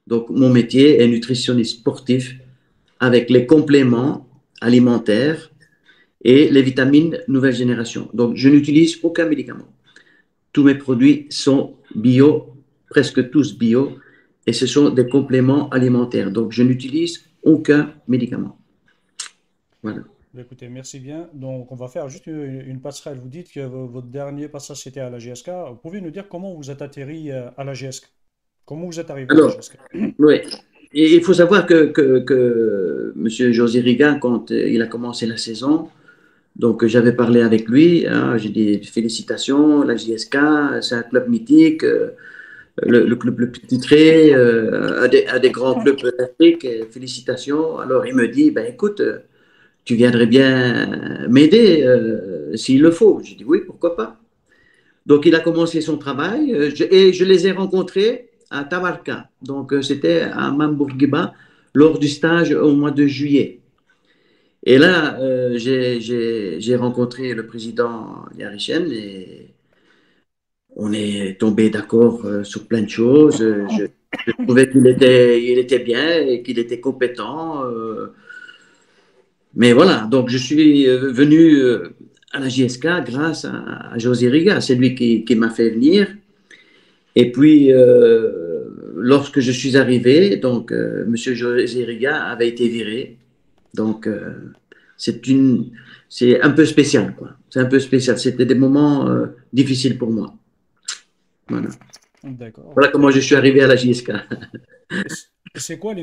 Donc, mon métier est nutritionniste sportif avec les compléments alimentaires et les vitamines nouvelle génération. Donc, je n'utilise aucun médicament. Tous mes produits sont bio, presque tous bio, et ce sont des compléments alimentaires. Donc, je n'utilise aucun médicament. Voilà. Bah, écoutez, merci bien. Donc, on va faire juste une passerelle. Vous dites que votre dernier passage, c'était à la GSK. Vous pouvez nous dire comment vous êtes atterri à la GSK? Comment vous êtes arrivé à la Alors, GSK? oui. Et il faut savoir que M. José Riga, quand il a commencé la saison, donc j'avais parlé avec lui, hein, j'ai dit félicitations, la JSK, c'est un club mythique, le club le plus titré, un des grands clubs d'Afrique, félicitations. Alors il me dit, ben écoute, tu viendrais bien m'aider s'il le faut. J'ai dit oui, pourquoi pas. Donc il a commencé son travail et je les ai rencontrés à Tabarka. Donc c'était à Mambourguiba lors du stage au mois de juillet. Et là, j'ai rencontré le président Yarichen et on est tombé d'accord sur plein de choses. Je trouvais il était bien et qu'il était compétent. Mais voilà, donc je suis venu à la JSK grâce à José Riga. C'est lui qui m'a fait venir. Et puis, lorsque je suis arrivé, donc Monsieur José Riga avait été viré. Donc, c'est une, c'est un peu spécial, quoi. C'est un peu spécial. C'était des moments difficiles pour moi. Voilà. D'accord. Voilà comment je suis arrivé à la JSK. Et c'est quoi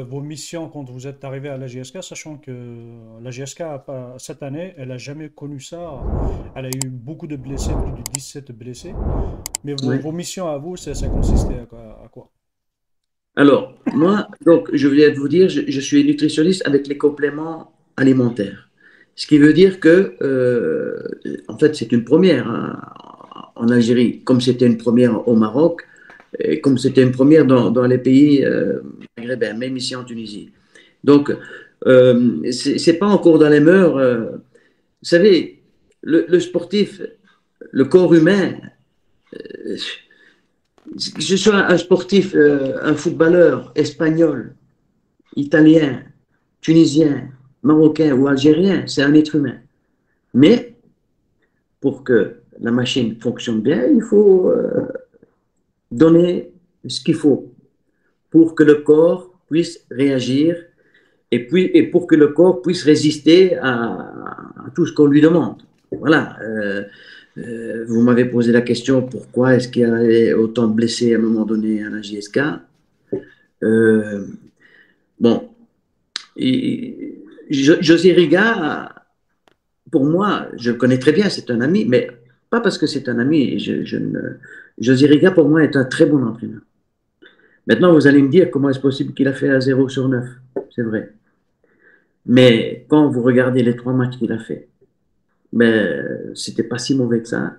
vos missions quand vous êtes arrivé à la GSK, sachant que la GSK, cette année, elle n'a jamais connu ça. Elle a eu beaucoup de blessés, plus de 17 blessés. Mais Ouais. vos missions à vous, ça consistait à quoi? Alors, moi, donc, je viens de vous dire, je suis nutritionniste avec les compléments alimentaires. Ce qui veut dire que, en fait, c'est une première hein, en Algérie, comme c'était une première au Maroc, et comme c'était une première dans les pays maghrébins, même ici en Tunisie. Donc, c'est pas encore dans les mœurs. Vous savez, le sportif, le corps humain, euh, que ce soit un sportif, un footballeur espagnol, italien, tunisien, marocain ou algérien, c'est un être humain. Mais pour que la machine fonctionne bien, il faut donner ce qu'il faut pour que le corps puisse réagir et pour que le corps puisse résister à tout ce qu'on lui demande. Voilà. Vous m'avez posé la question pourquoi est-ce qu'il y avait autant de blessés à un moment donné à la JSK. Euh, bon, José Riga, pour moi, je le connais très bien, c'est un ami, mais pas parce que c'est un ami. José Riga, pour moi, est un très bon entraîneur. Maintenant, vous allez me dire comment est-ce possible qu'il a fait à 0/9. C'est vrai. Mais quand vous regardez les 3 matchs qu'il a fait, ben, c'était pas si mauvais que ça.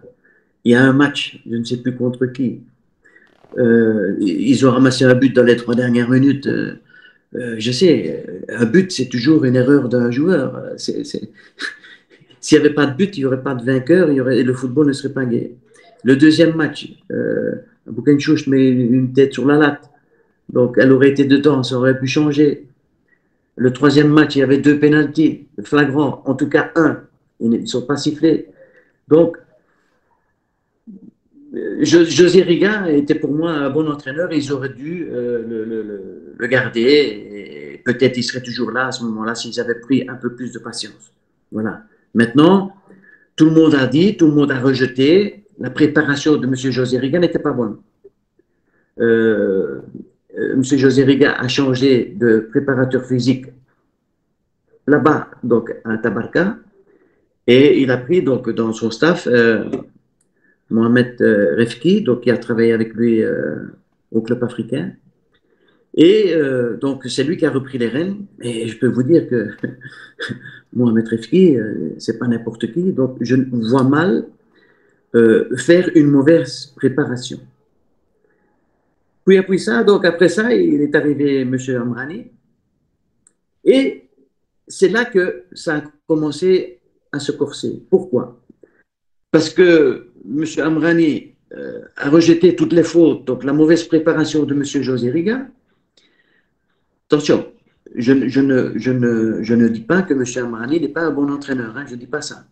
Il y a un match, je ne sais plus contre qui. Ils ont ramassé un but dans les 3 dernières minutes. Je sais, un but, c'est toujours une erreur d'un joueur. S'il n'y avait pas de but, il n'y aurait pas de vainqueur, et le football ne serait pas gay. Le deuxième match, Boukenchouch met une tête sur la latte. Donc, elle aurait été dedans, ça aurait pu changer. Le troisième match, il y avait 2 pénaltys flagrants, en tout cas un. Ils ne sont pas sifflés. Donc, José Riga était pour moi un bon entraîneur. Ils auraient dû le garder. Et peut-être il serait toujours là à ce moment-là s'ils avaient pris un peu plus de patience. Voilà. Maintenant, tout le monde a dit, tout le monde a rejeté. La préparation de M. José Riga n'était pas bonne. Euh, M. José Riga a changé de préparateur physique là-bas, donc à Tabarka, et il a pris donc dans son staff Mohamed Refki, donc qui a travaillé avec lui au club africain. Et donc c'est lui qui a repris les rênes. Et je peux vous dire que Mohamed Refki, c'est pas n'importe qui. Donc je vois mal faire une mauvaise préparation. Puis après ça, donc après ça, il est arrivé M. Amrani. Et c'est là que ça a commencé à se corser. Pourquoi? Parce que M. Amrani a rejeté toutes les fautes, donc la mauvaise préparation de M. José Riga. attention, je ne dis pas que M. Amrani n'est pas un bon entraîneur, hein, je ne dis pas ça.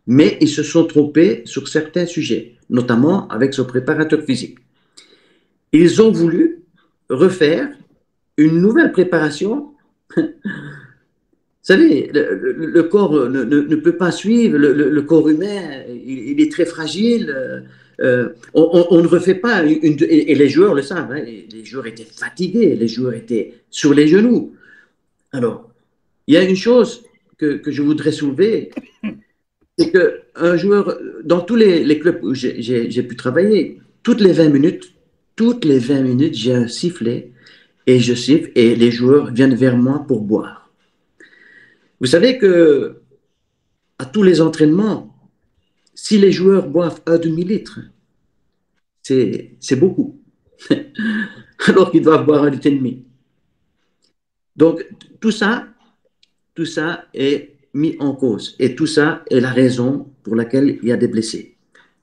Mais ils se sont trompés sur certains sujets, notamment avec son préparateur physique. Ils ont voulu refaire une nouvelle préparation. Vous savez, le corps ne peut pas suivre, le corps humain, il est très fragile. On ne refait pas et les joueurs le savent, hein, les joueurs étaient fatigués, les joueurs étaient sur les genoux. Alors, il y a une chose que je voudrais soulever, c'est qu'un joueur, dans tous les clubs où j'ai pu travailler, toutes les 20 minutes, j'ai un sifflet et je siffle et les joueurs viennent vers moi pour boire. Vous savez que à tous les entraînements, si les joueurs boivent un demi-litre, c'est beaucoup. Alors qu'ils doivent boire un litre et demi. Donc, tout ça est mis en cause. Et tout ça est la raison pour laquelle il y a des blessés.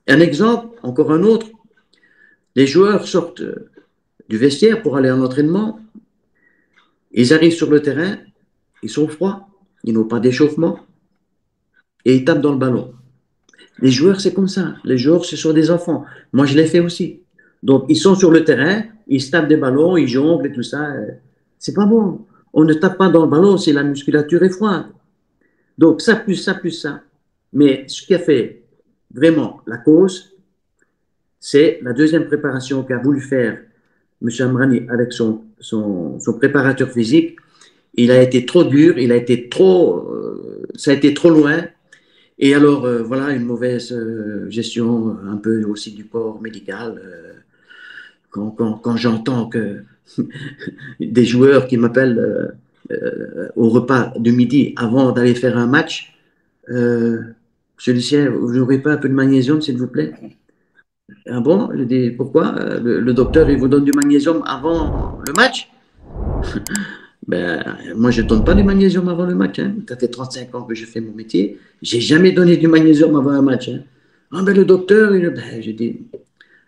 Un exemple, encore un autre, les joueurs sortent du vestiaire pour aller en entraînement, ils arrivent sur le terrain, ils sont froids, ils n'ont pas d'échauffement, et ils tapent dans le ballon. Les joueurs, c'est comme ça. Les joueurs, ce sont des enfants. Moi, je l'ai fait aussi. Donc, ils sont sur le terrain, ils se tapent des ballons, ils jonglent et tout ça. C'est pas bon. On ne tape pas dans le ballon si la musculature est froide. Donc, ça plus ça plus ça. Mais ce qui a fait vraiment la cause, c'est la deuxième préparation qu'a voulu faire M. Amrani avec son préparateur physique. Il a été trop dur, ça a été trop loin. Et alors, voilà, une mauvaise gestion un peu aussi du corps médical. Quand j'entends que des joueurs qui m'appellent au repas de midi avant d'aller faire un match, Monsieur Lucien, vous n'aurez pas un peu de magnésium, s'il vous plaît? Ah bon? Je dis, pourquoi? Le docteur, il vous donne du magnésium avant le match? Ben, moi, je ne donne pas du magnésium avant le match. Hein. Ça fait 35 ans que je fais mon métier. Je n'ai jamais donné du magnésium avant un match. Hein. Ah ben, le docteur, je dis,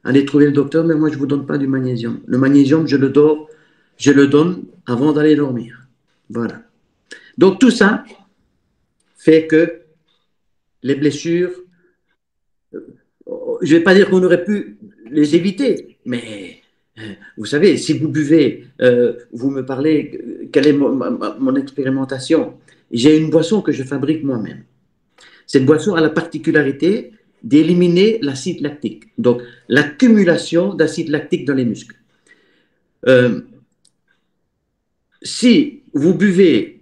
allez trouver le docteur, mais moi, je ne vous donne pas du magnésium. Le magnésium, je le donne avant d'aller dormir. Voilà. Donc, tout ça fait que les blessures, je ne vais pas dire qu'on aurait pu les éviter, mais vous savez, si vous buvez, vous me parlez, quelle est mon expérimentation? J'ai une boisson que je fabrique moi-même. Cette boisson a la particularité d'éliminer l'acide lactique, donc l'accumulation d'acide lactique dans les muscles. Si vous buvez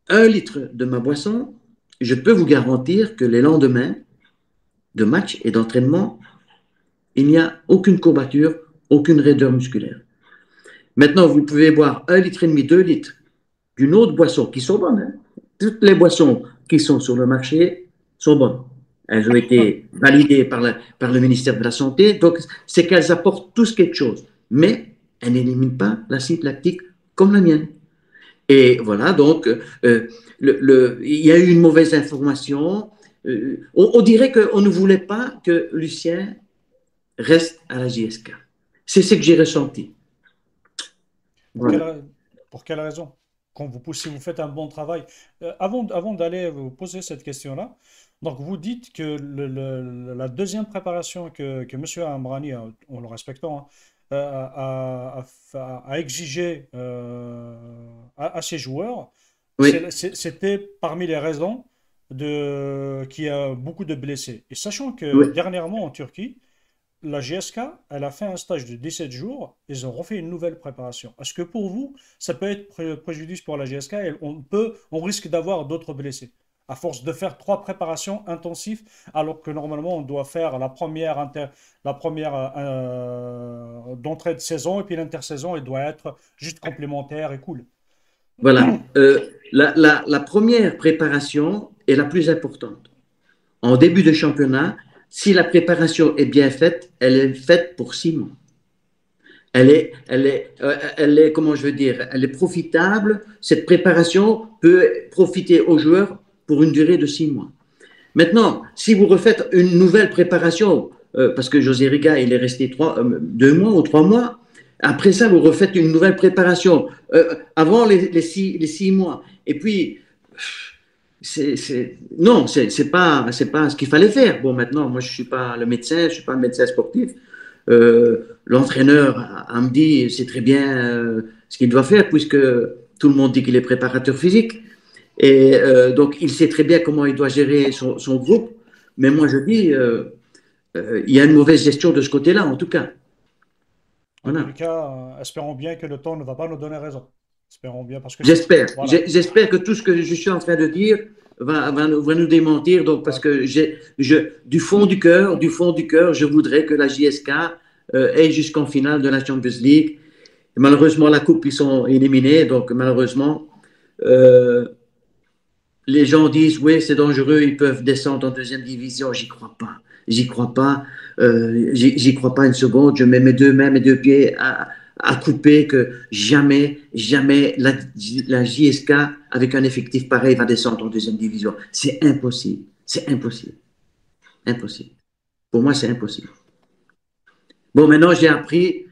1 litre de ma boisson, je peux vous garantir que les lendemains de match et d'entraînement, il n'y a aucune courbature, aucune raideur musculaire. Maintenant, vous pouvez boire 1,5 litre, 2 litres d'une autre boisson qui sont bonnes. Hein. Toutes les boissons qui sont sur le marché sont bonnes. Elles ont été validées par le ministère de la Santé, donc c'est qu'elles apportent tous quelque chose. Mais elles n'éliminent pas l'acide lactique comme la mienne. Et voilà, donc, il y a eu une mauvaise information. On dirait qu'on ne voulait pas que Lucien reste à la JSK. C'est ce que j'ai ressenti. Pour Voilà. pour quelle raison? Si vous faites un bon travail. Avant d'aller vous poser cette question-là, donc vous dites que la deuxième préparation que M. Amrani, en le respectant, hein, a exigé à ses joueurs, Oui, c'était parmi les raisons qu'il y a beaucoup de blessés. Et sachant que oui. dernièrement en Turquie, la GSK, elle a fait un stage de 17 jours, ils ont refait une nouvelle préparation. Est-ce que pour vous, ça peut être préjudice pour la GSK et on risque d'avoir d'autres blessés à force de faire 3 préparations intensives alors que normalement on doit faire la première d'entrée de saison et puis l'intersaison, elle doit être juste complémentaire et cool. Voilà. La première préparation est la plus importante. En début de championnat, si la préparation est bien faite, elle est faite pour 6 mois. Comment je veux dire, elle est profitable. Cette préparation peut profiter aux joueurs pour une durée de 6 mois. Maintenant, si vous refaites une nouvelle préparation, parce que José Riga, il est resté 2 mois ou 3 mois, Après ça, vous refaites une nouvelle préparation. Avant les 6 mois. Et puis, non, c'est pas ce qu'il fallait faire. Bon, maintenant, moi, je suis pas le médecin, je suis pas le médecin sportif. L'entraîneur me dit, c'est très bien ce qu'il doit faire, puisque tout le monde dit qu'il est préparateur physique. Et donc, il sait très bien comment il doit gérer son groupe. Mais moi, je dis, il y a une mauvaise gestion de ce côté-là, en tout cas. En tous les Voilà. cas, espérons bien que le temps ne va pas nous donner raison. Espérons bien parce que c'est... J'espère. Voilà. J'espère que tout ce que je suis en train de dire va nous démentir. Donc, parce que du fond du cœur, je voudrais que la JSK aille jusqu'en finale de la Champions League. Et malheureusement, la coupe, ils sont éliminés. Donc, malheureusement, euh, les gens disent, oui, c'est dangereux, ils peuvent descendre en deuxième division. J'y crois pas. J'y crois pas. J'y crois pas une seconde. Je mets mes deux mains, mes deux pieds à couper que jamais, jamais la JSK avec un effectif pareil va descendre en deuxième division. C'est impossible. C'est impossible. Impossible. Pour moi, c'est impossible. Bon, maintenant, j'ai appris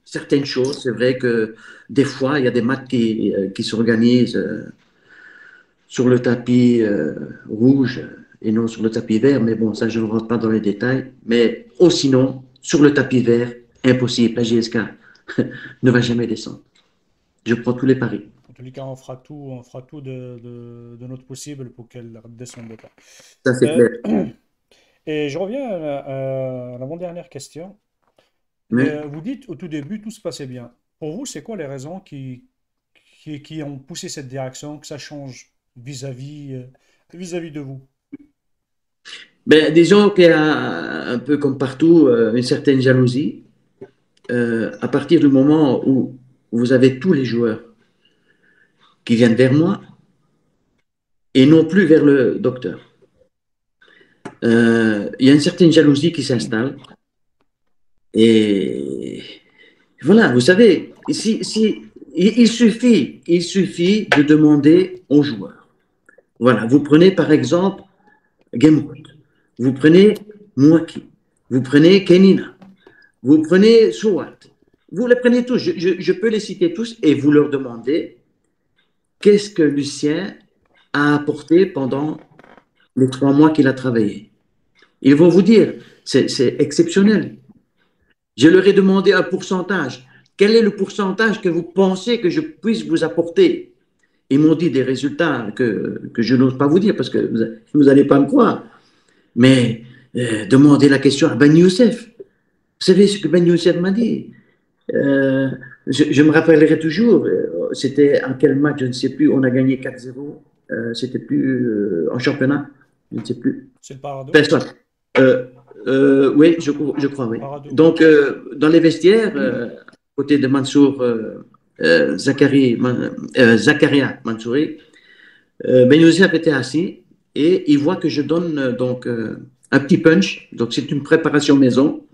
certaines choses. C'est vrai que des fois, il y a des matchs qui s'organisent sur le tapis rouge et non sur le tapis vert. Mais bon, ça, je ne rentre pas dans les détails. Mais sinon, sur le tapis vert, impossible. La JSK ne va jamais descendre. Je prends tous les paris. En tous les cas, on fera tout de notre possible pour qu'elle ne redescende pas. Ça, c'est Euh, clair. et je reviens à l'avant-dernière question. Mais, Vous dites au tout début, tout se passait bien. Pour vous, c'est quoi les raisons qui ont poussé cette direction, que ça change vis-à-vis de vous? ben, disons qu'il y a un peu comme partout une certaine jalousie. À partir du moment où vous avez tous les joueurs qui viennent vers moi et non plus vers le docteur, il y a une certaine jalousie qui s'installe. Et voilà, vous savez, il suffit de demander aux joueurs. Voilà, vous prenez par exemple Gemrut, vous prenez Mouaki, vous prenez Kenina, vous prenez Souat, vous les prenez tous, je peux les citer tous et vous leur demandez qu'est-ce que Lucien a apporté pendant les 3 mois qu'il a travaillé. Ils vont vous dire, c'est exceptionnel. Je leur ai demandé un pourcentage. Quel est le pourcentage que vous pensez que je puisse vous apporter? Ils m'ont dit des résultats que je n'ose pas vous dire parce que vous n'allez pas me croire. Mais demandez la question à Ben Youssef. Vous savez ce que Ben Youssef m'a dit? Euh, je me rappellerai toujours, c'était en quel match, je ne sais plus, on a gagné 4-0, c'était plus en championnat, je ne sais plus. C'est le Parado? Personne. Euh, oui, je crois, oui. Parado. Donc, dans les vestiaires, à côté de Mansour, Zakaria Mansouri, Ben Youssef était assis et il voit que je donne donc un petit punch, donc c'est une préparation maison.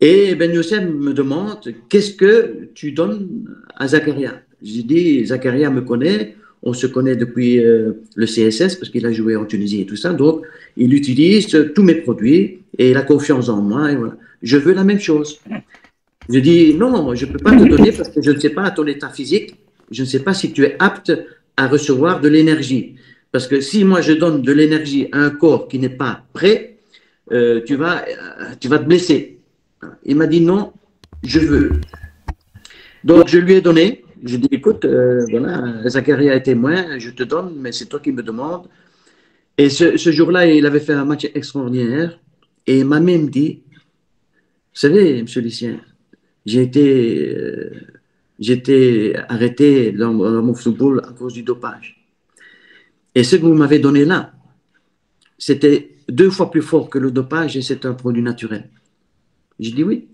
Et Ben Youssef me demande, qu'est-ce que tu donnes à Zakaria? J'ai dit, Zakaria me connaît, on se connaît depuis le CSS parce qu'il a joué en Tunisie et tout ça, donc il utilise tous mes produits et il a confiance en moi et voilà. Je veux la même chose. Je dis, non, je ne peux pas te donner parce que je ne sais pas ton état physique, je ne sais pas si tu es apte à recevoir de l'énergie. Parce que si moi je donne de l'énergie à un corps qui n'est pas prêt, tu vas te blesser. Il m'a dit non, je veux. Donc je lui ai donné. Je lui ai dit écoute, voilà, Zakaria est témoin, je te donne, mais c'est toi qui me demandes. Et ce jour-là, il avait fait un match extraordinaire. Et il m'a même dit, vous savez, monsieur Lucien, j'ai été, euh, j'ai été arrêté dans mon football à cause du dopage. Et ce que vous m'avez donné là, c'était 2 fois plus fort que le dopage et c'est un produit naturel. J'ai dit oui.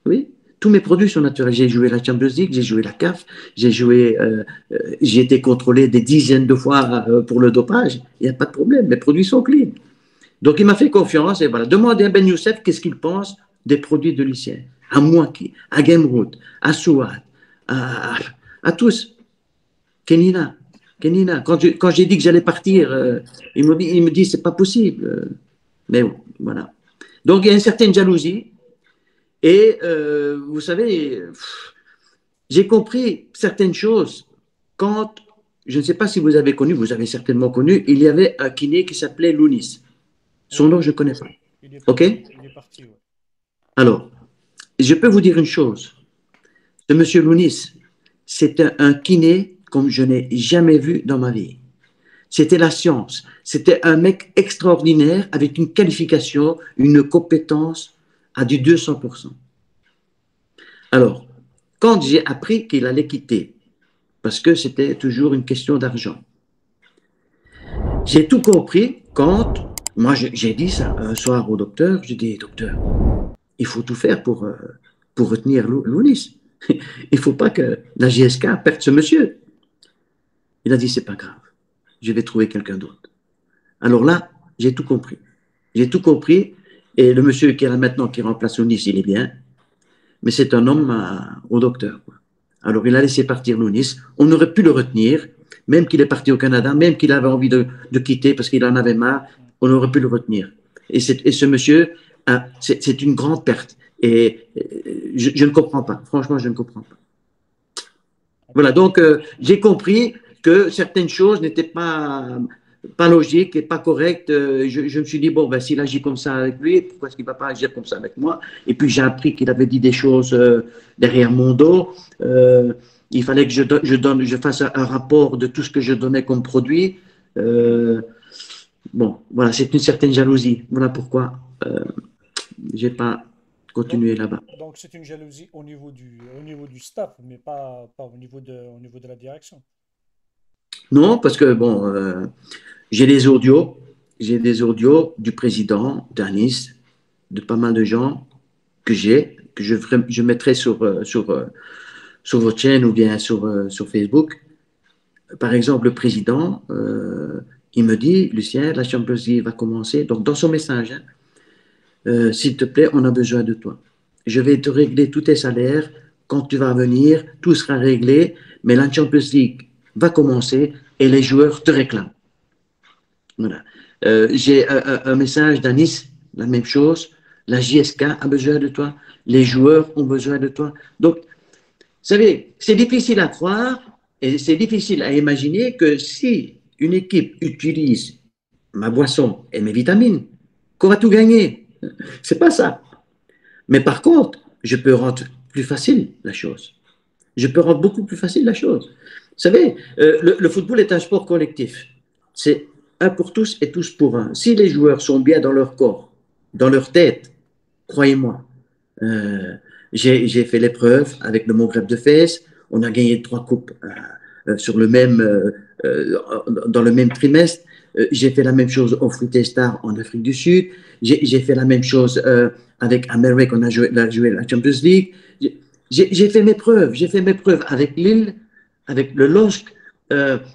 Oui, tous mes produits sont naturels. J'ai joué la Champions League, j'ai joué la CAF, j'ai été contrôlé des dizaines de fois pour le dopage. Il n'y a pas de problème, mes produits sont clean. Donc il m'a fait confiance et voilà. Demandez à Ben Youssef qu'est-ce qu'il pense des produits de Lucien. À Mouaki, à Gemrout, à Souad, à, à tous. Kenina, Kenina. Quand j'ai dit que j'allais partir, il me dit c'est pas possible. Mais voilà. Donc il y a une certaine jalousie. Et vous savez, j'ai compris certaines choses quand, je ne sais pas si vous avez connu, vous avez certainement connu, il y avait un kiné qui s'appelait Lounis. Son Oui, nom, je ne connais pas. il est OK? parti. Il est parti, ouais. Alors, je peux vous dire une chose. Ce monsieur Lounis, c'était un kiné comme je n'ai jamais vu dans ma vie. C'était la science. C'était un mec extraordinaire avec une qualification, une compétence à du 200%. Alors, quand j'ai appris qu'il allait quitter, parce que c'était toujours une question d'argent, j'ai tout compris quand, moi j'ai dit ça un soir au docteur, j'ai dit, docteur, il faut tout faire pour retenir Lounis. Il ne faut pas que la GSK perde ce monsieur. Il a dit, c'est pas grave, je vais trouver quelqu'un d'autre. Alors là, j'ai tout compris. J'ai tout compris. Et le monsieur qui est là maintenant, qui remplace Lounis, il est bien. Mais c'est un homme au docteur, quoi. Alors il a laissé partir Lounis. On aurait pu le retenir, même qu'il est parti au Canada, même qu'il avait envie de quitter parce qu'il en avait marre, on aurait pu le retenir. Et ce monsieur, c'est une grande perte. Et je ne comprends pas. Franchement, je ne comprends pas. Voilà, donc j'ai compris que certaines choses n'étaient pas logiques et pas correctes. Je me suis dit, bon, ben, s'il agit comme ça avec lui, pourquoi est-ce qu'il ne va pas agir comme ça avec moi? Et puis j'ai appris qu'il avait dit des choses derrière mon dos. Il fallait que je fasse un rapport de tout ce que je donnais comme produit. Euh, bon, voilà, c'est une certaine jalousie. Voilà pourquoi je n'ai pas Donc, continué là-bas. donc c'est une jalousie au niveau du staff, mais pas au niveau de la direction. Non, parce que bon, j'ai des audios, j'ai des audios du président, d'Anis, de pas mal de gens que je mettrai sur votre chaîne ou bien sur Facebook. Par exemple, le président, il me dit, Lucien, la Champions League va commencer. Donc, dans son message, hein, s'il te plaît, on a besoin de toi. Je vais te régler tous tes salaires. Quand tu vas venir, tout sera réglé. Mais la Champions League va commencer et les joueurs te réclament. Voilà. J'ai un message d'Anis, la même chose. La JSK a besoin de toi. Les joueurs ont besoin de toi. Donc, vous savez, c'est difficile à croire et c'est difficile à imaginer que si une équipe utilise ma boisson et mes vitamines, qu'on va tout gagner. C'est pas ça. Mais par contre, je peux rendre plus facile la chose. Je peux rendre beaucoup plus facile la chose. Vous savez, le football est un sport collectif. C'est un pour tous et tous pour un. Si les joueurs sont bien dans leur corps, dans leur tête, croyez-moi, euh, j'ai fait l'épreuve avec le Maghreb de Fès. On a gagné 3 coupes sur dans le même trimestre. J'ai fait la même chose au Fruit Star en Afrique du Sud. J'ai fait la même chose avec Amérique. On a joué la Champions League. J'ai fait mes preuves. J'ai fait mes preuves avec Lille, avec le LOSC,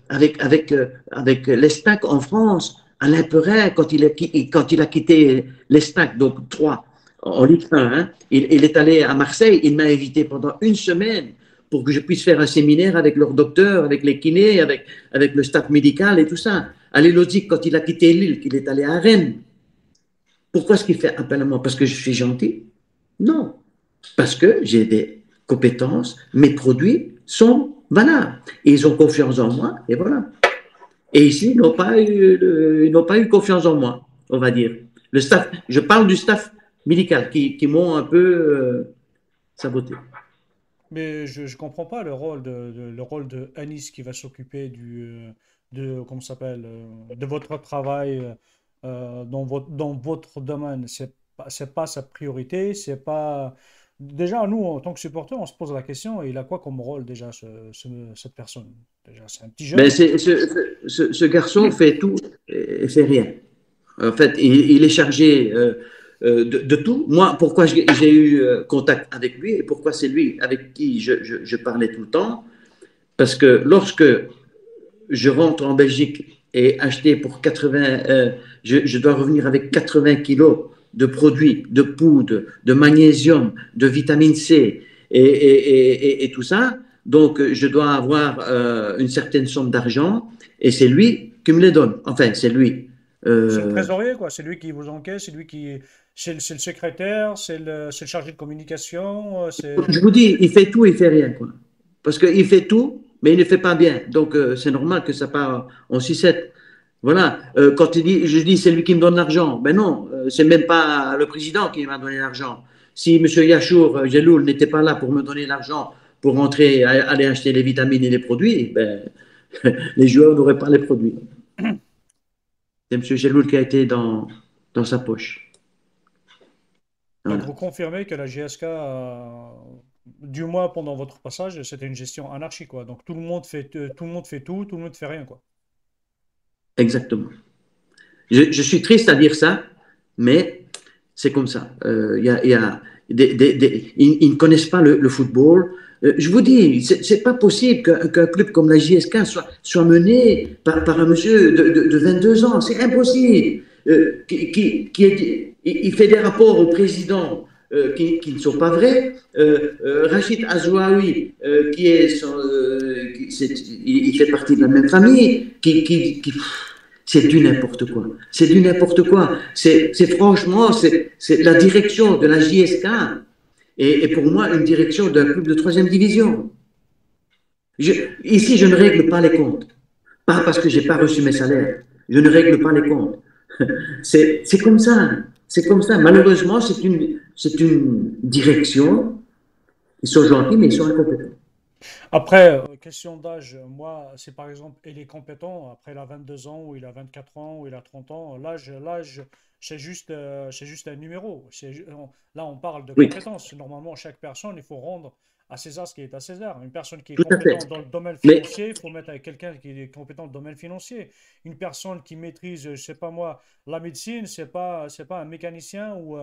avec l'Estac en France. Alain Perrin, quand il a quitté l'Estac, donc 3 en Ligue 1, hein, il est allé à Marseille. Il m'a invité pendant une semaine pour que je puisse faire un séminaire avec leurs docteurs, avec les kinés, avec le staff médical et tout ça. Allez, Logique, quand il a quitté Lille, qu'il est allé à Rennes, pourquoi est-ce qu'il fait appel à moi? Parce que je suis gentil? Non. Parce que j'ai des compétences, mes produits sont valables. Et ils ont confiance en moi, et voilà. Et ici, ils n'ont pas eu confiance en moi, on va dire. Le staff, je parle du staff médical qui m'ont un peu saboté. Mais je ne comprends pas le rôle de Anis qui va s'occuper comment ça s'appelle, de votre travail dans votre domaine. C'est pas sa priorité, c'est pas... Déjà, nous, en tant que supporters, on se pose la question, il a quoi comme rôle déjà, cette personne? Déjà, c'est un petit Ben, jeune. ce garçon fait tout et fait rien. En fait, il est chargé de tout. Moi, pourquoi j'ai eu contact avec lui et pourquoi c'est lui avec qui je parlais tout le temps? Parce que lorsque je rentre en Belgique et acheter pour 80, je dois revenir avec 80 kilos de produits, de poudre, de magnésium, de vitamine C et tout ça. Donc, je dois avoir une certaine somme d'argent et c'est lui qui me les donne. Enfin, c'est lui. C'est le Euh, trésorier, quoi. C'est lui qui vous encaisse, C'est le secrétaire, c'est le chargé de communication, c'est... Je vous dis, il fait tout, il fait rien, quoi. Parce qu'il fait tout, mais il ne fait pas bien. Donc, c'est normal que ça part en sucette. Voilà. Quand il dit, je dis, c'est lui qui me donne l'argent. Ben non, c'est même pas le président qui m'a donné l'argent. Si M. Yachour Geloul n'était pas là pour me donner l'argent pour rentrer, aller acheter les vitamines et les produits, ben, les joueurs n'auraient pas les produits. C'est M. Geloul qui a été dans sa poche. Donc Voilà. vous confirmez que la GSK, du moins pendant votre passage, c'était une gestion anarchique, quoi. Donc tout le monde fait tout, tout le monde fait rien, quoi. Exactement. Je suis triste à dire ça, mais c'est comme ça. Y a ils ne connaissent pas le football. Je vous dis, c'est pas possible qu'un club comme la JSK soit mené par un monsieur de 22 ans. C'est impossible. Il fait des rapports au président qui ne sont pas vrais. Rachid Azouaoui, il fait partie de la même famille, c'est du n'importe quoi. C'est du n'importe quoi. C'est franchement, c'est la direction de la JSK et pour moi une direction d'un club de troisième division. Ici, je ne règle pas les comptes. Pas parce que je n'ai pas reçu mes salaires. Je ne règle pas les comptes. C'est comme ça. C'est comme ça. Malheureusement, c'est une direction. Ils sont gentils, mais ils sont incompétents. Après, question d'âge, moi, c'est par exemple, il est compétent, après il a 22 ans, ou il a 24 ans, ou il a 30 ans, l'âge, c'est juste un numéro. Là, on parle de Oui, compétence. Normalement, chaque personne, il faut rendre à César ce qui est à César. Une personne qui est tout à fait. compétente dans le domaine Mais financier, il faut mettre avec quelqu'un qui est compétent dans le domaine financier. Une personne qui maîtrise, je sais pas moi, la médecine, c'est pas un mécanicien ou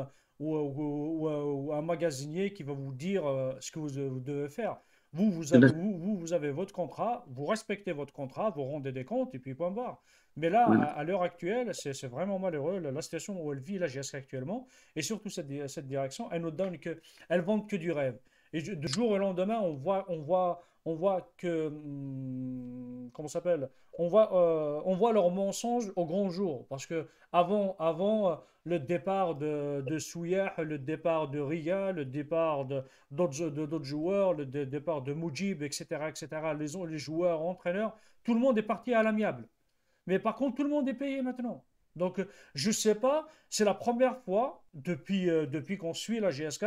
un magasinier qui va vous dire ce que vous devez faire. Vous avez votre contrat, vous respectez votre contrat, vous rendez des comptes et puis point barre. Mais là, voilà. à l'heure actuelle, c'est vraiment malheureux la situation où elle vit la GSK actuellement et surtout cette direction, elle nous donne que, elle vend que du rêve. Et de jour au lendemain, on voit que, comment ça s'appelle? On voit leurs mensonges au grand jour. Parce que avant le départ de Souillah, le départ de Ria, le départ d'autres joueurs, le départ de Moujib, etc., etc., les joueurs, entraîneurs, tout le monde est parti à l'amiable. Mais par contre, tout le monde est payé maintenant. Donc, je ne sais pas, c'est la première fois depuis qu'on suit la GSK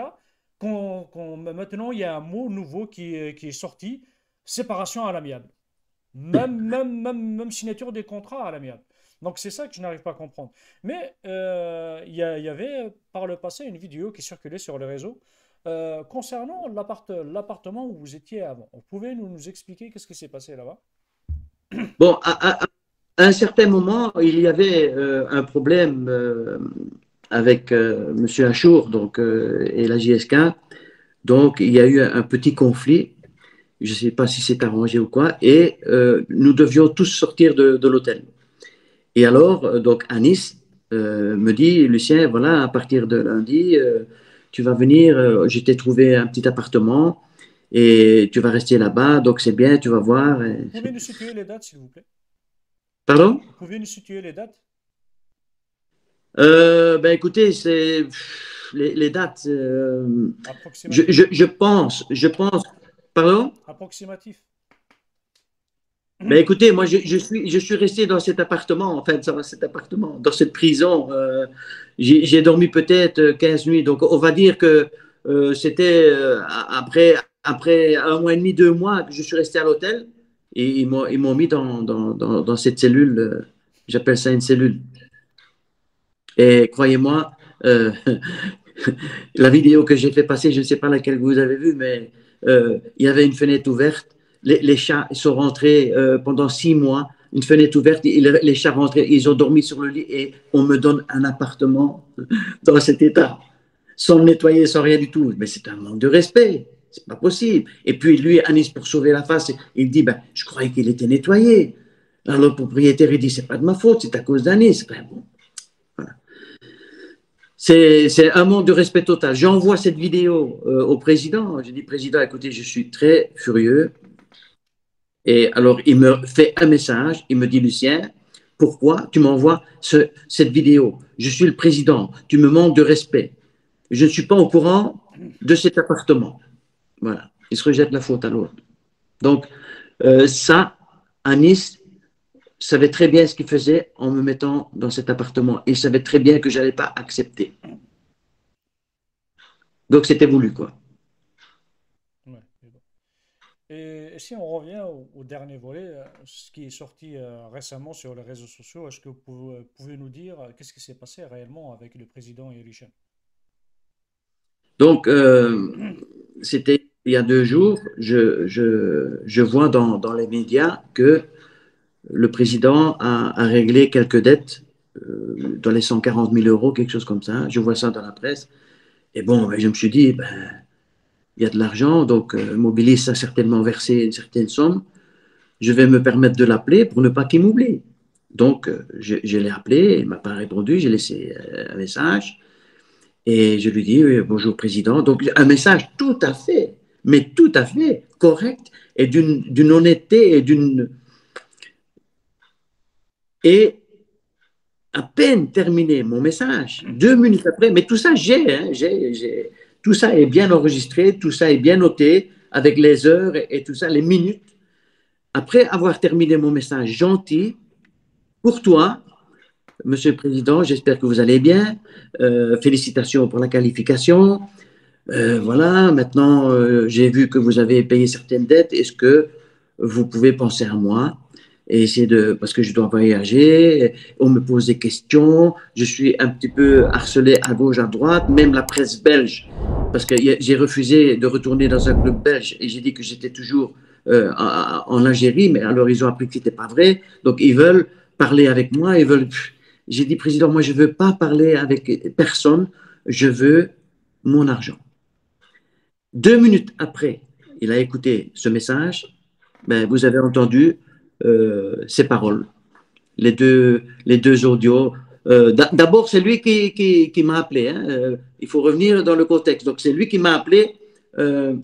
maintenant il y a un mot nouveau qui est sorti, séparation à l'amiable. Même signature des contrats à l'amiable. Donc c'est ça que je n'arrive pas à comprendre. Mais il y avait par le passé une vidéo qui circulait sur les réseaux concernant l'appartement où vous étiez avant. Vous pouvez nous expliquer qu'est-ce qui s'est passé là-bas? Bon, à un certain moment, il y avait un problème avec M. Achour donc, et la JSK. Donc, il y a eu un petit conflit. Je ne sais pas si c'est arrangé ou quoi. Et nous devions tous sortir de l'hôtel. Et alors, donc, Anis me dit, Lucien, voilà, à partir de lundi, tu vas venir, je t'ai trouvé un petit appartement et tu vas rester là-bas. Donc, c'est bien, tu vas voir. Vous pouvez nous situer les dates, s'il vous plaît? Pardon? Vous pouvez nous situer les dates? Ben écoutez, les dates. Approximatif. Je pense. Pardon? Approximatif. Ben écoutez, moi je suis resté dans cet appartement, en fait, dans cet appartement, dans cette prison. J'ai dormi peut-être 15 nuits. Donc on va dire que c'était après un mois et demi, 2 mois que je suis resté à l'hôtel et ils m'ont mis dans cette cellule. J'appelle ça une cellule. Et croyez-moi, la vidéo que j'ai fait passer, je ne sais pas laquelle vous avez vue, mais il y avait une fenêtre ouverte. Les chats sont rentrés pendant 6 mois, une fenêtre ouverte, les chats rentraient, ils ont dormi sur le lit et on me donne un appartement dans cet état, sans le nettoyer, sans rien du tout. Mais c'est un manque de respect, c'est pas possible. Et puis lui, Anis, pour sauver la face, il dit, ben, je croyais qu'il était nettoyé. Alors le propriétaire, il dit, c'est pas de ma faute, c'est à cause d'Anis. Ben, bon, voilà. C'est un manque de respect total. J'envoie cette vidéo au président. Je dis, président, écoutez, je suis très furieux. Et alors, il me fait un message. Il me dit, Lucien, Pourquoi tu m'envoies cette vidéo? Je suis le président, tu me manques de respect. Je ne suis pas au courant de cet appartement. Voilà, il se rejette la faute à l'autre. Donc, ça, Anis savait très bien ce qu'il faisait en me mettant dans cet appartement. Il savait très bien que je n'allais pas accepter. Donc, c'était voulu, quoi. Ouais, mais bon. Et si on revient au dernier volet, ce qui est sorti récemment sur les réseaux sociaux, est-ce que vous pouvez nous dire qu'est-ce qui s'est passé réellement avec le président Elisha? Donc, c'était il y a 2 jours, je vois dans les médias que le président a réglé quelques dettes dans les 140 000 euros, quelque chose comme ça. Je vois ça dans la presse. Et bon, ben, je me suis dit, ben, il y a de l'argent, donc Mobilis a certainement versé une certaine somme. Je vais me permettre de l'appeler pour ne pas qu'il m'oublie. Donc, je l'ai appelé, il ne m'a pas répondu, j'ai laissé un message et je lui dis, oui, bonjour président. Donc, un message tout à fait, mais tout à fait correct et d'une honnêteté et d'une... Et à peine terminé mon message, 2 minutes après, mais tout ça, tout ça est bien enregistré, tout ça est bien noté avec les heures et tout ça, les minutes. Après avoir terminé mon message gentil, pour toi, Monsieur le Président, j'espère que vous allez bien. Félicitations pour la qualification. Voilà, maintenant, j'ai vu que vous avez payé certaines dettes. Est-ce que vous pouvez penser à moi et essayer de, parce que je dois voyager, on me pose des questions, je suis un petit peu harcelé à gauche, à droite, même la presse belge, parce que j'ai refusé de retourner dans un club belge et j'ai dit que j'étais toujours en Algérie, mais alors ils ont appris que c'était pas vrai, donc ils veulent parler avec moi, ils veulent. J'ai dit, président, moi je veux pas parler avec personne, je veux mon argent. 2 minutes après, il a écouté ce message, ben, vous avez entendu ces paroles, les deux audios. D'abord, c'est lui qui m'a appelé. Hein. Il faut revenir dans le contexte. Donc, c'est lui qui m'a appelé euh,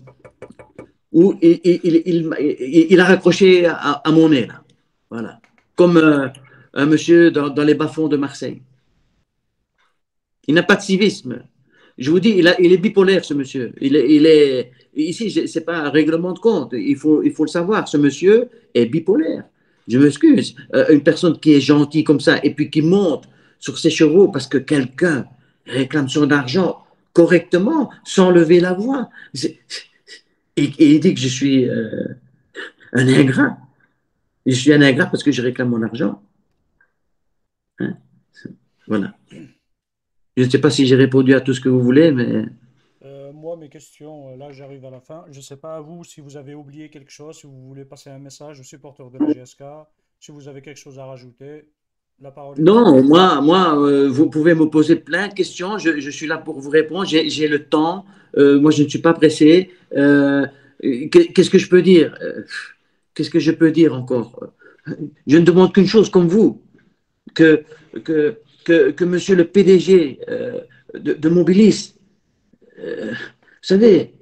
où il a raccroché à mon nez. Là. Voilà. Comme un monsieur dans les bas-fonds de Marseille. Il n'a pas de civisme. Je vous dis, il est bipolaire, ce monsieur. Ici, ce n'est pas un règlement de compte. Il faut le savoir. Ce monsieur est bipolaire. Je m'excuse. Une personne qui est gentille comme ça et puis qui monte sur ses chevaux parce que quelqu'un réclame son argent correctement, sans lever la voix. Et il dit que je suis un ingrat. Je suis un ingrat parce que je réclame mon argent. Hein. Voilà. Je ne sais pas si j'ai répondu à tout ce que vous voulez, mais Moi, mes questions, là, j'arrive à la fin. Je ne sais pas à vous si vous avez oublié quelque chose, si vous voulez passer un message aux supporters de la GSK, si vous avez quelque chose à rajouter. La parole est à vous. non, vous pouvez me poser plein de questions. Je suis là pour vous répondre. J'ai le temps. Moi, je ne suis pas pressé. Qu'est-ce que je peux dire? Qu'est-ce que je peux dire encore? Je ne demande qu'une chose, comme vous, que, que monsieur le PDG de Mobilis, vous savez,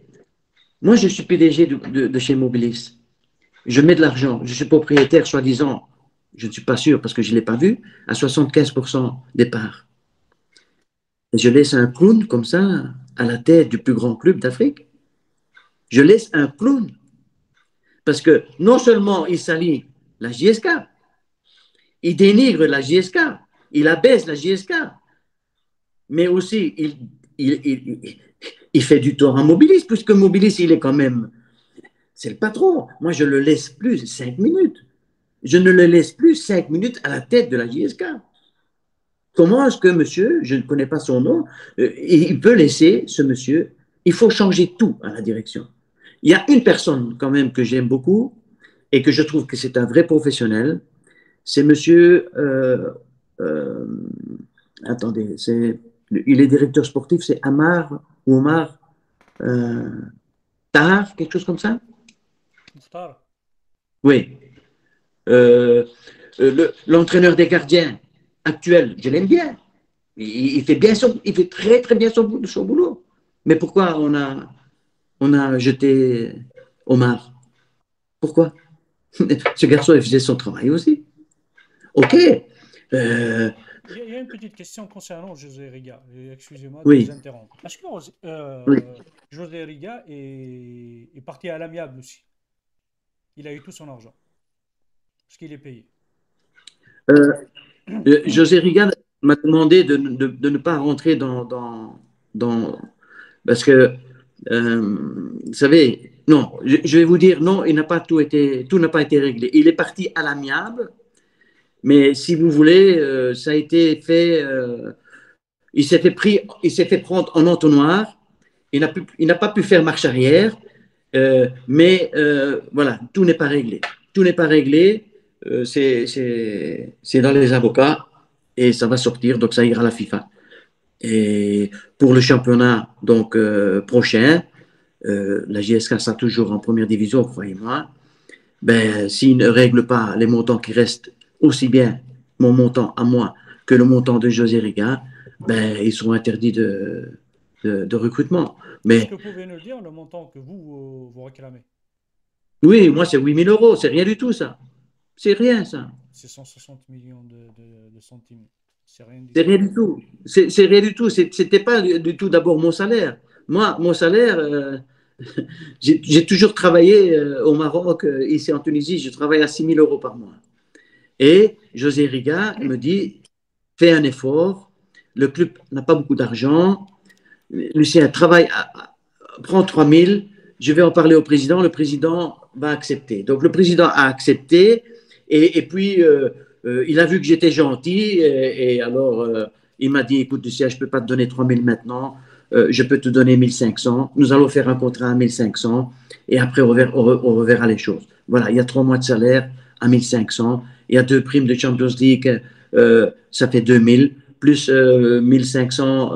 moi, je suis PDG de chez Mobilis. Je mets de l'argent. Je suis propriétaire, soi-disant, je ne suis pas sûr parce que je ne l'ai pas vu, à 75% des parts. Et je laisse un clown comme ça à la tête du plus grand club d'Afrique. Je laisse un clown parce que non seulement il salit la JSK, il dénigre la JSK, il abaisse la JSK, mais aussi il fait du tort à Mobilis, puisque Mobilis, il est quand même, c'est le patron. Moi, je le laisse plus 5 minutes. Je ne le laisse plus 5 minutes à la tête de la JSK. Comment est-ce que monsieur, je ne connais pas son nom, il peut laisser ce monsieur? Il faut changer tout à la direction. Il y a une personne quand même que j'aime beaucoup et que je trouve que c'est un vrai professionnel. C'est monsieur, euh, attendez, il est directeur sportif, c'est Amar ou Omar euh, Tahar, quelque chose comme ça? Mukhtar, Oui. L'entraîneur des gardiens actuel, je l'aime bien. Il fait bien il fait très très bien son boulot. Mais pourquoi on a jeté Omar? Pourquoi? Ce garçon, il faisait son travail aussi. Ok, Euh, Il y a une petite question concernant José Riga. Excusez-moi de vous oui, interrompre. Est-ce que oui. José Riga est parti à l'amiable aussi? Il a eu tout son argent. Est-ce qu'il est payé? Euh, José Rigal m'a demandé de ne pas rentrer dans parce que, vous savez, non, je vais vous dire, non, tout n'a pas été réglé. Il est parti à l'amiable, mais si vous voulez, ça a été fait, il s'est fait prendre en entonnoir, il n'a pas pu faire marche arrière, mais voilà, tout n'est pas réglé. Tout n'est pas réglé, c'est dans les avocats et ça va sortir, donc ça ira à la FIFA. Et pour le championnat donc prochain, la JSK sera toujours en première division, croyez-moi. Ben, s'ils ne règlent pas les montants qui restent aussi bien mon montant à moi que le montant de José Riga, ben, ils seront interdits de recrutement. Est-ce Mais que vous pouvez nous dire le montant que vous réclamez? oui, moi, c'est 8 000 euros. C'est rien du tout, ça. C'est rien, ça. C'est 160 millions de centimes. C'est rien du C'est tout. rien du tout. C'est rien du tout. C'était pas du tout d'abord mon salaire. Moi, mon salaire, j'ai toujours travaillé au Maroc, ici en Tunisie, je travaille à 6 000 euros par mois. Et José Riga me dit, fais un effort, le club n'a pas beaucoup d'argent, Lucien, travaille, prends 3 000, je vais en parler au président, le président va accepter. Donc le président a accepté, et puis il a vu que j'étais gentil, et alors il m'a dit, écoute Lucien, je ne peux pas te donner 3 000 maintenant, je peux te donner 1 500, nous allons faire un contrat à 1 500, et après on reverra les choses. Voilà, il y a 3 mois de salaire à 1 500, il y a 2 primes de Champions League, ça fait 2 000, plus 1 500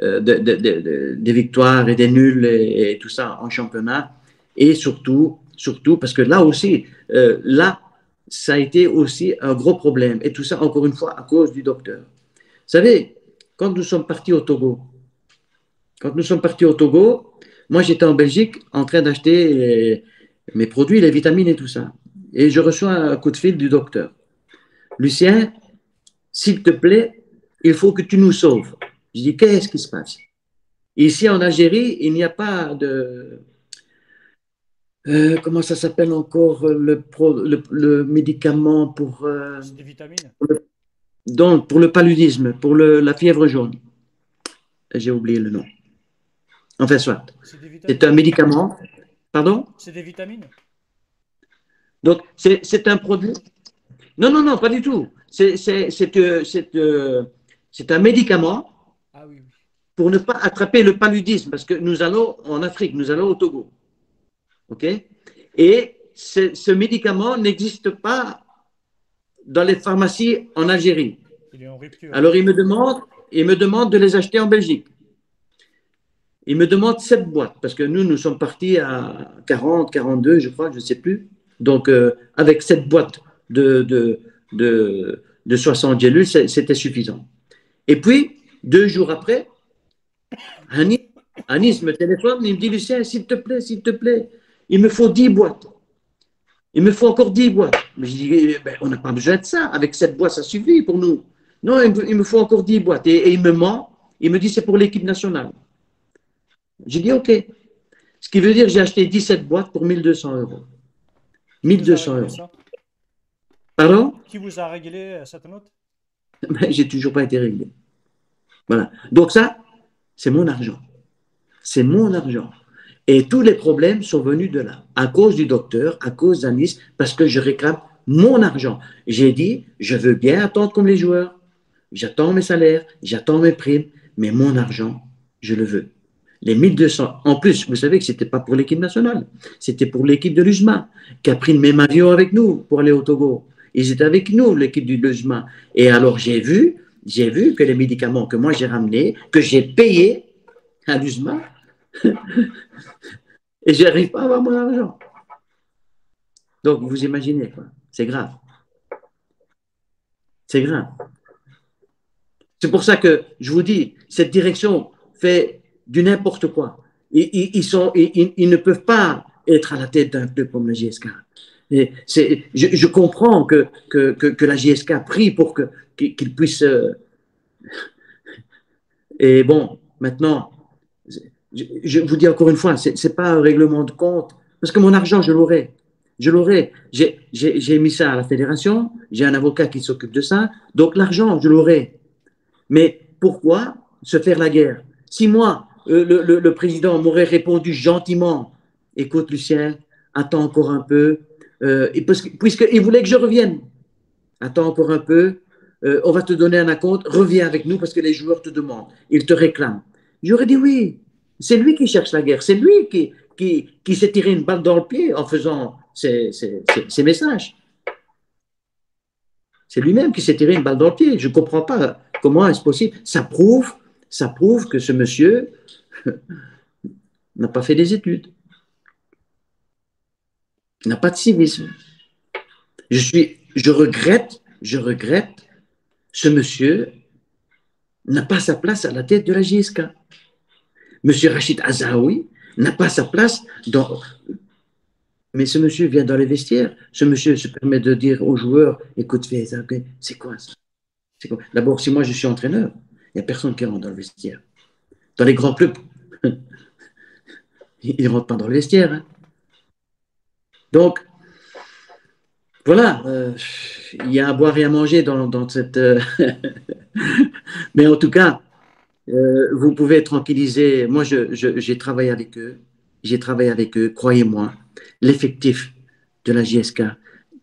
des victoires et des nuls et tout ça en championnat. Et surtout parce que là aussi, là, ça a été aussi un gros problème. Et tout ça, encore une fois, à cause du docteur. Vous savez, quand nous sommes partis au Togo, quand nous sommes partis au Togo, moi j'étais en Belgique en train d'acheter mes produits, les vitamines et tout ça. Et je reçois un coup de fil du docteur. Lucien, s'il te plaît, il faut que tu nous sauves. Je dis, qu'est-ce qui se passe? Ici en Algérie, il n'y a pas de. Comment ça s'appelle encore le médicament C'est des vitamines? donc, pour le paludisme, pour la fièvre jaune. J'ai oublié le nom. Enfin, soit. C'est des C'est vitamines. un médicament. Pardon? C'est des vitamines? Donc, c'est un produit. Non, non, non, pas du tout. C'est un médicament Ah oui, oui. pour ne pas attraper le paludisme, parce que nous allons en Afrique, nous allons au Togo. OK? Et ce médicament n'existe pas dans les pharmacies en Algérie. Il est en rupture. Alors il me demande de les acheter en Belgique. Il me demande 7 boîtes, parce que nous sommes partis à 40, 42, je crois, je ne sais plus. Donc, avec 7 boîtes de 60 gélules, c'était suffisant. Et puis, 2 jours après, Anis, Anis me téléphone, il me dit, Lucien, s'il te plaît, il me faut 10 boîtes. Il me faut encore 10 boîtes. Mais je dis, ben, on n'a pas besoin de ça. Avec 7 boîtes, ça suffit pour nous. Non, il me faut encore 10 boîtes. Et il me ment. Il me dit, c'est pour l'équipe nationale. J'ai dit, OK. Ce qui veut dire que j'ai acheté 17 boîtes pour 1 200 euros. Qui Mille vous deux a cents réglé euros. ça? Pardon? Qui vous a réglé cette note? Mais j'ai toujours pas été réglé. Voilà. Donc ça, c'est mon argent. C'est mon argent. Et tous les problèmes sont venus de là, à cause du docteur, à cause d'Anis, parce que je réclame mon argent. J'ai dit, je veux bien attendre comme les joueurs. J'attends mes salaires, j'attends mes primes, mais mon argent, je le veux. Les 1 200, en plus, vous savez que ce n'était pas pour l'équipe nationale, c'était pour l'équipe de l'USMA, qui a pris le même avion avec nous pour aller au Togo. Ils étaient avec nous, l'équipe du l'USMA. Et alors, j'ai vu que les médicaments que moi j'ai ramenés, que j'ai payés à l'USMA, et je n'arrive pas à avoir mon argent. Donc, vous imaginez, quoi. C'est grave. C'est grave. C'est pour ça que je vous dis, cette direction fait du n'importe quoi. Ils ne peuvent pas être à la tête d'un club comme le GSK. Je comprends que la JSK prie pour qu'il puisse. Et bon, maintenant, je vous dis encore une fois, ce n'est pas un règlement de compte, parce que mon argent, je l'aurai. Je l'aurai. J'ai mis ça à la fédération, j'ai un avocat qui s'occupe de ça, donc l'argent, je l'aurai. Mais pourquoi se faire la guerre? Si moi, le président m'aurait répondu gentiment, écoute Lucien, attends encore un peu, puisqu'il voulait que je revienne, attends encore un peu, on va te donner un acompte, reviens avec nous parce que les joueurs te demandent, ils te réclament. J'aurais dit oui, c'est lui qui cherche la guerre, c'est lui qui s'est tiré une balle dans le pied en faisant ces messages. C'est lui-même qui s'est tiré une balle dans le pied. Je ne comprends pas comment est-ce possible. Ça prouve que ce monsieur n'a pas fait des études, n'a pas de civisme. Je regrette, ce monsieur n'a pas sa place à la tête de la JSK. Monsieur Rachid Azaoui n'a pas sa place dans. Mais ce monsieur vient dans les vestiaires. Ce monsieur se permet de dire aux joueurs, écoute, c'est quoi ça? D'abord, si moi je suis entraîneur, il n'y a personne qui rentre dans le vestiaire. Dans les grands clubs, ils ne rentrent pas dans le vestiaire. Hein. Donc, voilà, il y a à boire et à manger dans cette. Mais en tout cas, vous pouvez tranquilliser. Moi, j'ai travaillé avec eux. J'ai travaillé avec eux, croyez-moi. L'effectif de la JSK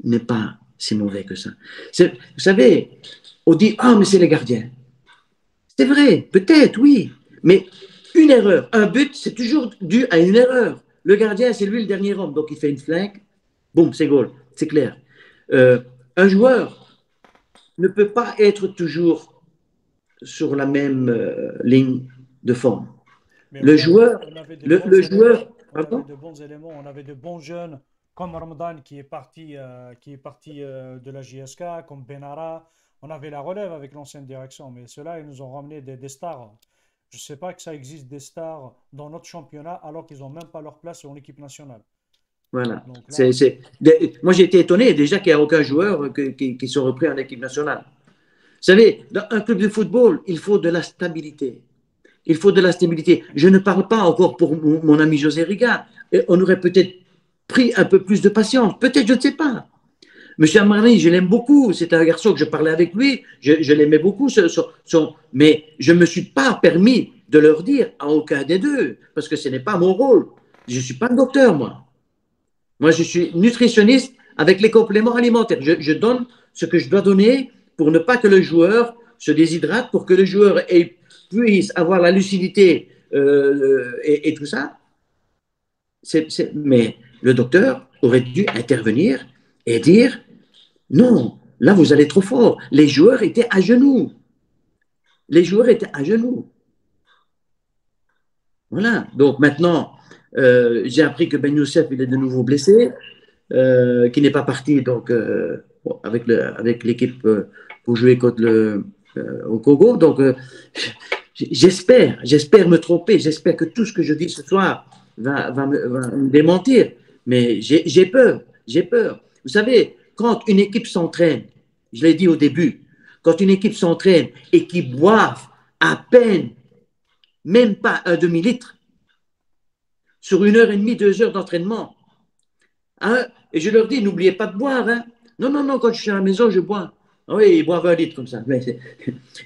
n'est pas si mauvais que ça. Vous savez, on dit, ah, mais c'est les gardiens. C'est vrai, peut-être, oui. Mais une erreur, un but, c'est toujours dû à une erreur. Le gardien, c'est lui le dernier homme. Donc, il fait une flingue, boum, c'est goal, c'est clair. Un joueur ne peut pas être toujours sur la même ligne de forme. Mais Le joueur, on avait le joueur, on avait pardon. de bons éléments, on avait de bons jeunes, comme Ramadan qui est parti de la JSK, comme Benara. On avait la relève avec l'ancienne direction, mais ceux-là, ils nous ont ramené des stars. Je ne sais pas que ça existe des stars dans notre championnat alors qu'ils n'ont même pas leur place en équipe nationale. Voilà. Donc là, Moi, j'ai été étonné déjà qu'il n'y a aucun joueur qui soit repris en équipe nationale. Vous savez, dans un club de football, il faut de la stabilité. Il faut de la stabilité. Je ne parle pas encore pour mon ami José Riga. On aurait peut-être pris un peu plus de patience. Peut-être, je ne sais pas. Monsieur Amari, je l'aime beaucoup. C'est un garçon que je parlais avec lui. Je l'aimais beaucoup. Mais je ne me suis pas permis de leur dire à aucun des deux, parce que ce n'est pas mon rôle. Je ne suis pas docteur, moi. Moi, je suis nutritionniste avec les compléments alimentaires. Je donne ce que je dois donner pour ne pas que le joueur se déshydrate, pour que le joueur puisse avoir la lucidité et tout ça. Mais le docteur aurait dû intervenir et dire non, là vous allez trop fort. Les joueurs étaient à genoux. Les joueurs étaient à genoux. Voilà. Donc maintenant, j'ai appris que Ben Youssef il est de nouveau blessé. Qui n'est pas parti donc, avec l'équipe pour jouer contre au Congo. Donc, j'espère me tromper, j'espère que tout ce que je dis ce soir va me démentir. Mais j'ai peur, j'ai peur. Vous savez, quand une équipe s'entraîne, je l'ai dit au début, quand une équipe s'entraîne et qu'ils boivent à peine, même pas un demi-litre, sur 1 heure et demie, 2 heures d'entraînement, hein? Et je leur dis, n'oubliez pas de boire. Hein? Non, non, non, quand je suis à la maison, je bois. Ah oui, ils boivent 1 litre comme ça. Mais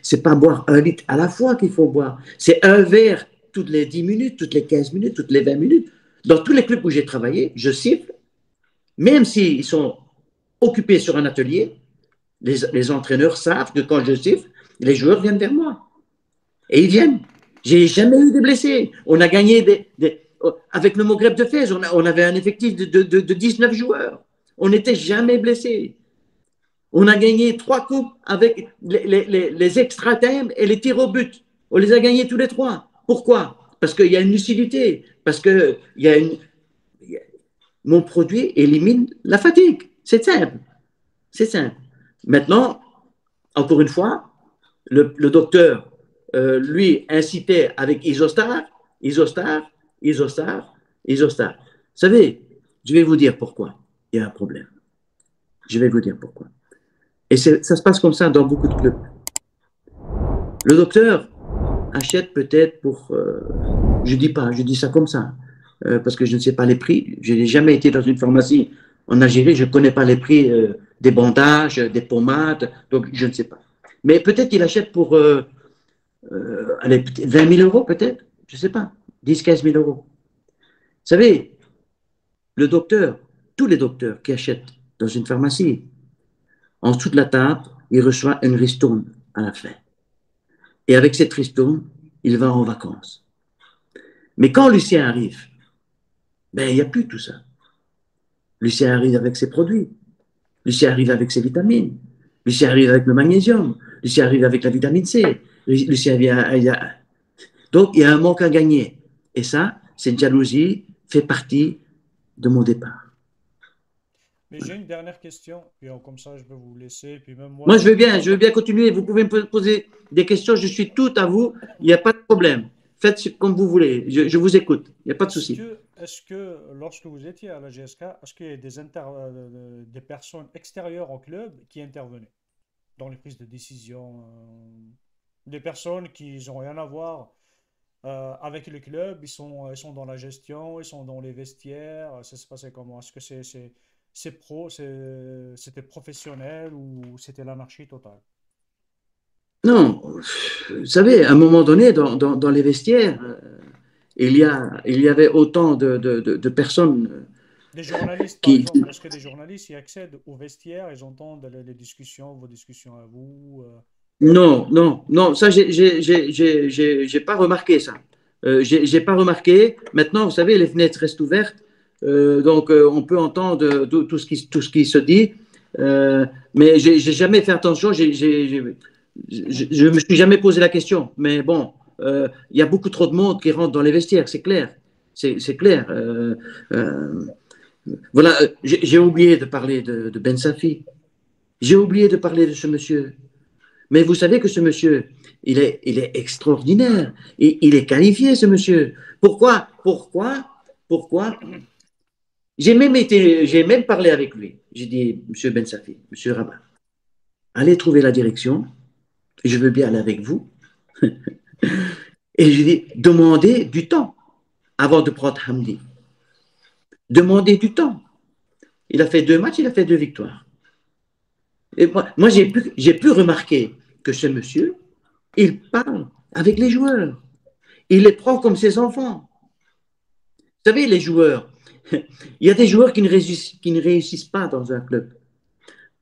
c'est pas boire 1 litre à la fois qu'il faut boire. C'est un verre toutes les 10 minutes, toutes les 15 minutes, toutes les 20 minutes. Dans tous les clubs où j'ai travaillé, je siffle, même s'ils sont occupés sur un atelier, les entraîneurs savent que quand je siffle, les joueurs viennent vers moi. Et ils viennent. J'ai jamais eu de blessés. On a gagné avec le Maghreb de Fès, on avait un effectif de 19 joueurs. On n'était jamais blessés. On a gagné 3 coupes avec les extra time et les tirs au but. On les a gagnés tous les 3. Pourquoi? Parce qu'il y a une lucidité. Parce que mon produit élimine la fatigue. C'est simple. C'est simple. Maintenant, encore une fois, le docteur, lui, incitait avec Isostar, Isostar, Isostar, Isostar. Vous savez, je vais vous dire pourquoi. il y a un problème. Je vais vous dire pourquoi. Et ça se passe comme ça dans beaucoup de clubs. Le docteur achète peut-être pour, je dis pas, je dis ça comme ça, parce que je ne sais pas les prix. Je n'ai jamais été dans une pharmacie en Algérie, je ne connais pas les prix des bandages, des pommades, donc je ne sais pas. Mais peut-être qu'il achète pour allez, 20 000 euros, peut-être, je ne sais pas, 10, 15 000 euros. Vous savez, le docteur, tous les docteurs qui achètent dans une pharmacie, en dessous de la table, il reçoit une ristourne à la fin. Et avec cette ristourne, il va en vacances. Mais quand Lucien arrive, ben, il n'y a plus tout ça. Lucien arrive avec ses produits. Lucien arrive avec ses vitamines. Lucien arrive avec le magnésium. Lucien arrive avec la vitamine C. Lucien vient. Donc, il y a un manque à gagner. Et ça, cette jalousie fait partie de mon départ. Mais j'ai une dernière question, puis comme ça, je peux vous laisser. Puis même moi, Moi, j'ai une je veux bien continuer. Vous pouvez me poser des questions. Je suis tout à vous. Il n'y a pas de problème. Faites comme vous voulez. Je vous écoute. Il n'y a pas de souci. Est-ce que lorsque vous étiez à la GSK, est-ce qu'il y a des personnes extérieures au club qui intervenaient dans les prises de décision, des personnes qui n'ont rien à voir avec le club, ils sont dans la gestion, ils sont dans les vestiaires, ça se passait comment? Est-ce que c'est pro, c'était professionnel ou c'était l'anarchie totale? Non, vous savez, à un moment donné, dans les vestiaires, il y avait autant de personnes Des journalistes, par qui... exemple, est-ce que des journalistes y accèdent aux vestiaires, ils entendent les discussions, vos discussions à vous? Non, non, non, ça, j'ai pas remarqué ça. J'ai pas remarqué. Maintenant, vous savez, les fenêtres restent ouvertes, donc on peut entendre tout ce qui se dit. Mais j'ai jamais fait attention. Je me suis jamais posé la question. Mais bon, il y a beaucoup trop de monde qui rentre dans les vestiaires, c'est clair. C'est clair. Euh, voilà, j'ai oublié de parler de Ben Safi. J'ai oublié de parler de ce monsieur. Mais vous savez que ce monsieur, il est extraordinaire. Il est qualifié, ce monsieur. Pourquoi j'ai même parlé avec lui. J'ai dit, monsieur Ben Safi, monsieur Rabat, allez trouver la direction. Je veux bien aller avec vous. Et j'ai dit, demandez du temps avant de prendre Hamdi. Demandez du temps. Il a fait 2 matchs, il a fait 2 victoires. Et moi j'ai pu remarquer que ce monsieur, il parle avec les joueurs. Il les prend comme ses enfants. Vous savez, les joueurs, il y a des joueurs qui ne réussissent pas dans un club.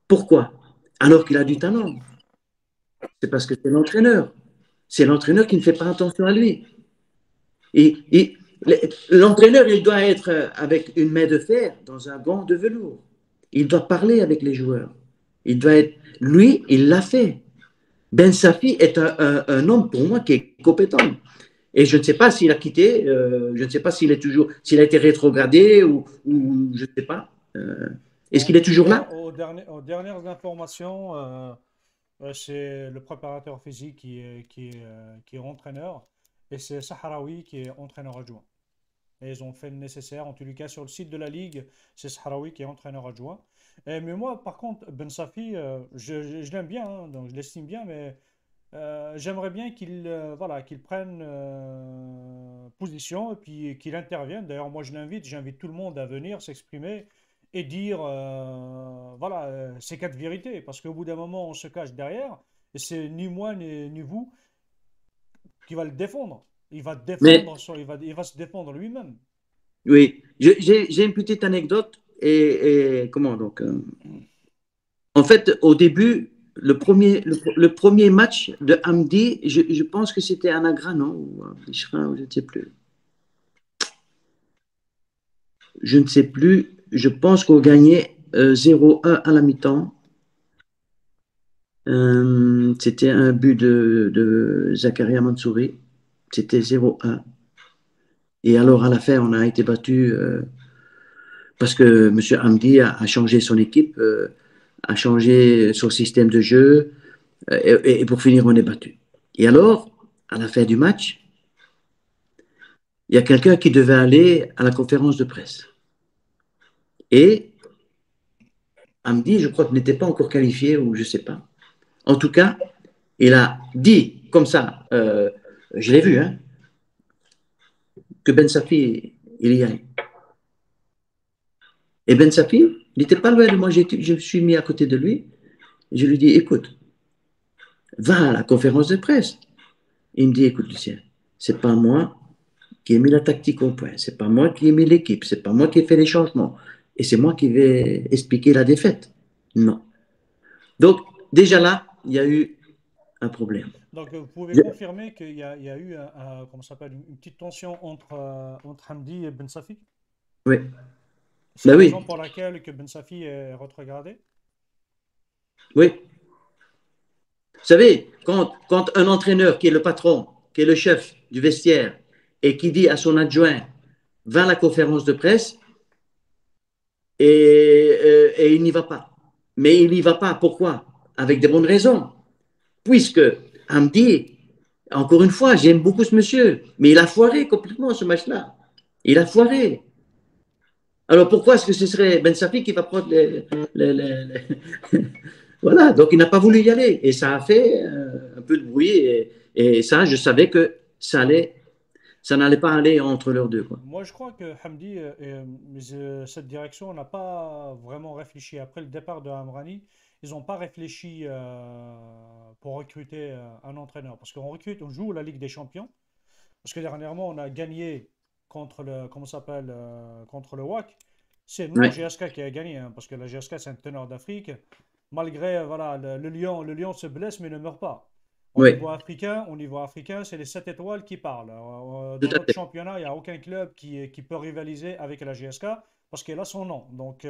Pourquoi? Alors qu'il a du talent. C'est parce que c'est l'entraîneur. C'est l'entraîneur qui ne fait pas attention à lui. Et l'entraîneur, il doit être avec une main de fer dans un gant de velours. Il doit parler avec les joueurs. Il doit être. Lui, il l'a fait. Ben Safi est un homme pour moi qui est compétent. Et je ne sais pas s'il a quitté, je ne sais pas s'il est toujours, s'il a été rétrogradé ou je ne sais pas. Est-ce En qu'il est tout toujours cas, là? aux dernières informations, c'est le préparateur physique qui est entraîneur et c'est Sahraoui qui est entraîneur adjoint. Et ils ont fait le nécessaire. En tous les cas, sur le site de la Ligue, c'est Sahraoui qui est entraîneur adjoint. Mais moi, par contre, Ben Safi, je l'aime bien, hein, donc je l'estime bien, mais j'aimerais bien voilà, qu'il prenne position et puis qu'il intervienne. D'ailleurs, moi, j'invite tout le monde à venir s'exprimer et dire voilà, ces quatre vérités. Parce qu'au bout d'un moment, on se cache derrière et c'est ni moi ni vous qui va le défendre. Mais Il va se défendre lui-même. oui, j'ai une petite anecdote et comment donc en fait, au début, le premier match de Hamdi, je pense que c'était à Nagra, non? Ou à Bichra, ou je ne sais plus. Je ne sais plus. Je pense qu'on gagnait 0-1 à la mi-temps. C'était un but de Zakaria Mansouri. C'était 0-1. Et alors, à la fin, on a été battu parce que M. Hamdi a changé son équipe, a changé son système de jeu. Et pour finir, on est battu. Et alors, à la fin du match, il y a quelqu'un qui devait aller à la conférence de presse. Et Hamdi, je crois qu'il n'était pas encore qualifié ou je ne sais pas. En tout cas, il a dit comme ça, je l'ai vu, hein, que Ben Safi, il y aille. Et Ben Safi, il n'était pas loin de moi, je me suis mis à côté de lui, et je lui dis, écoute, va à la conférence de presse. Il me dit, écoute Lucien, c'est pas moi qui ai mis la tactique au point, c'est pas moi qui ai mis l'équipe, c'est pas moi qui ai fait les changements, et c'est moi qui vais expliquer la défaite. Non. Donc, déjà là, il y a eu un problème. Donc, vous pouvez confirmer qu'il y a eu comment ça s'appelle, une petite tension entre Hamdi et Ben Safi? Oui, C'est ben la oui, raison pour laquelle que Ben Safi est rétrogradé? oui. Vous savez, quand un entraîneur qui est le patron, qui est le chef du vestiaire, et qui dit à son adjoint, va à la conférence de presse, et il n'y va pas. Mais il n'y va pas, pourquoi? Avec de bonnes raisons. Puisque Hamdi, encore une fois, j'aime beaucoup ce monsieur, mais il a foiré complètement ce match-là. Il a foiré. Alors pourquoi est-ce que ce serait Ben Safi qui va prendre Voilà, donc il n'a pas voulu y aller. Et ça a fait un peu de bruit. Et ça, je savais que ça n'allait pas aller entre leurs deux, quoi. Moi, je crois que Hamdi cette direction n'a pas vraiment réfléchi. Après le départ de Amrani, ils n'ont pas réfléchi pour recruter un entraîneur. Parce qu'on recrute, on joue la Ligue des Champions. Parce que dernièrement, on a gagné contre comment ça s'appelle, contre le WAC. C'est non Ouais, GSK qui a gagné, hein, parce que la GSK, c'est un teneur d'Afrique. Malgré, voilà, le lion se blesse, mais ne meurt pas. ouais, Au niveau africain, c'est les 7 étoiles qui parlent. tout Dans à notre fait. championnat, il n'y a aucun club qui peut rivaliser avec la GSK parce qu'elle a son nom. Donc,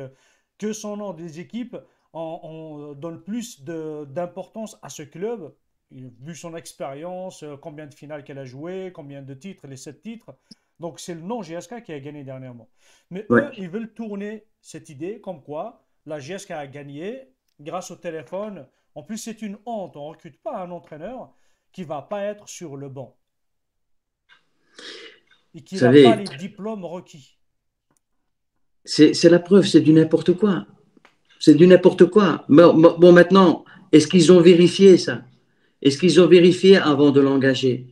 que son nom des équipes, on donne plus d'importance à ce club, vu son expérience, combien de finales qu'elle a joué, combien de titres, les 7 titres. Donc, c'est le nom GSK qui a gagné dernièrement. Mais Ouais. eux, ils veulent tourner cette idée comme quoi la GSK a gagné grâce au téléphone. En plus, c'est une honte. On ne recrute pas un entraîneur qui ne va pas être sur le banc et qui Vous n'a pas savez, les diplômes requis. c'est la preuve, c'est du n'importe quoi. C'est du n'importe quoi. Bon, maintenant, est-ce qu'ils ont vérifié ça? Est-ce qu'ils ont vérifié avant de l'engager?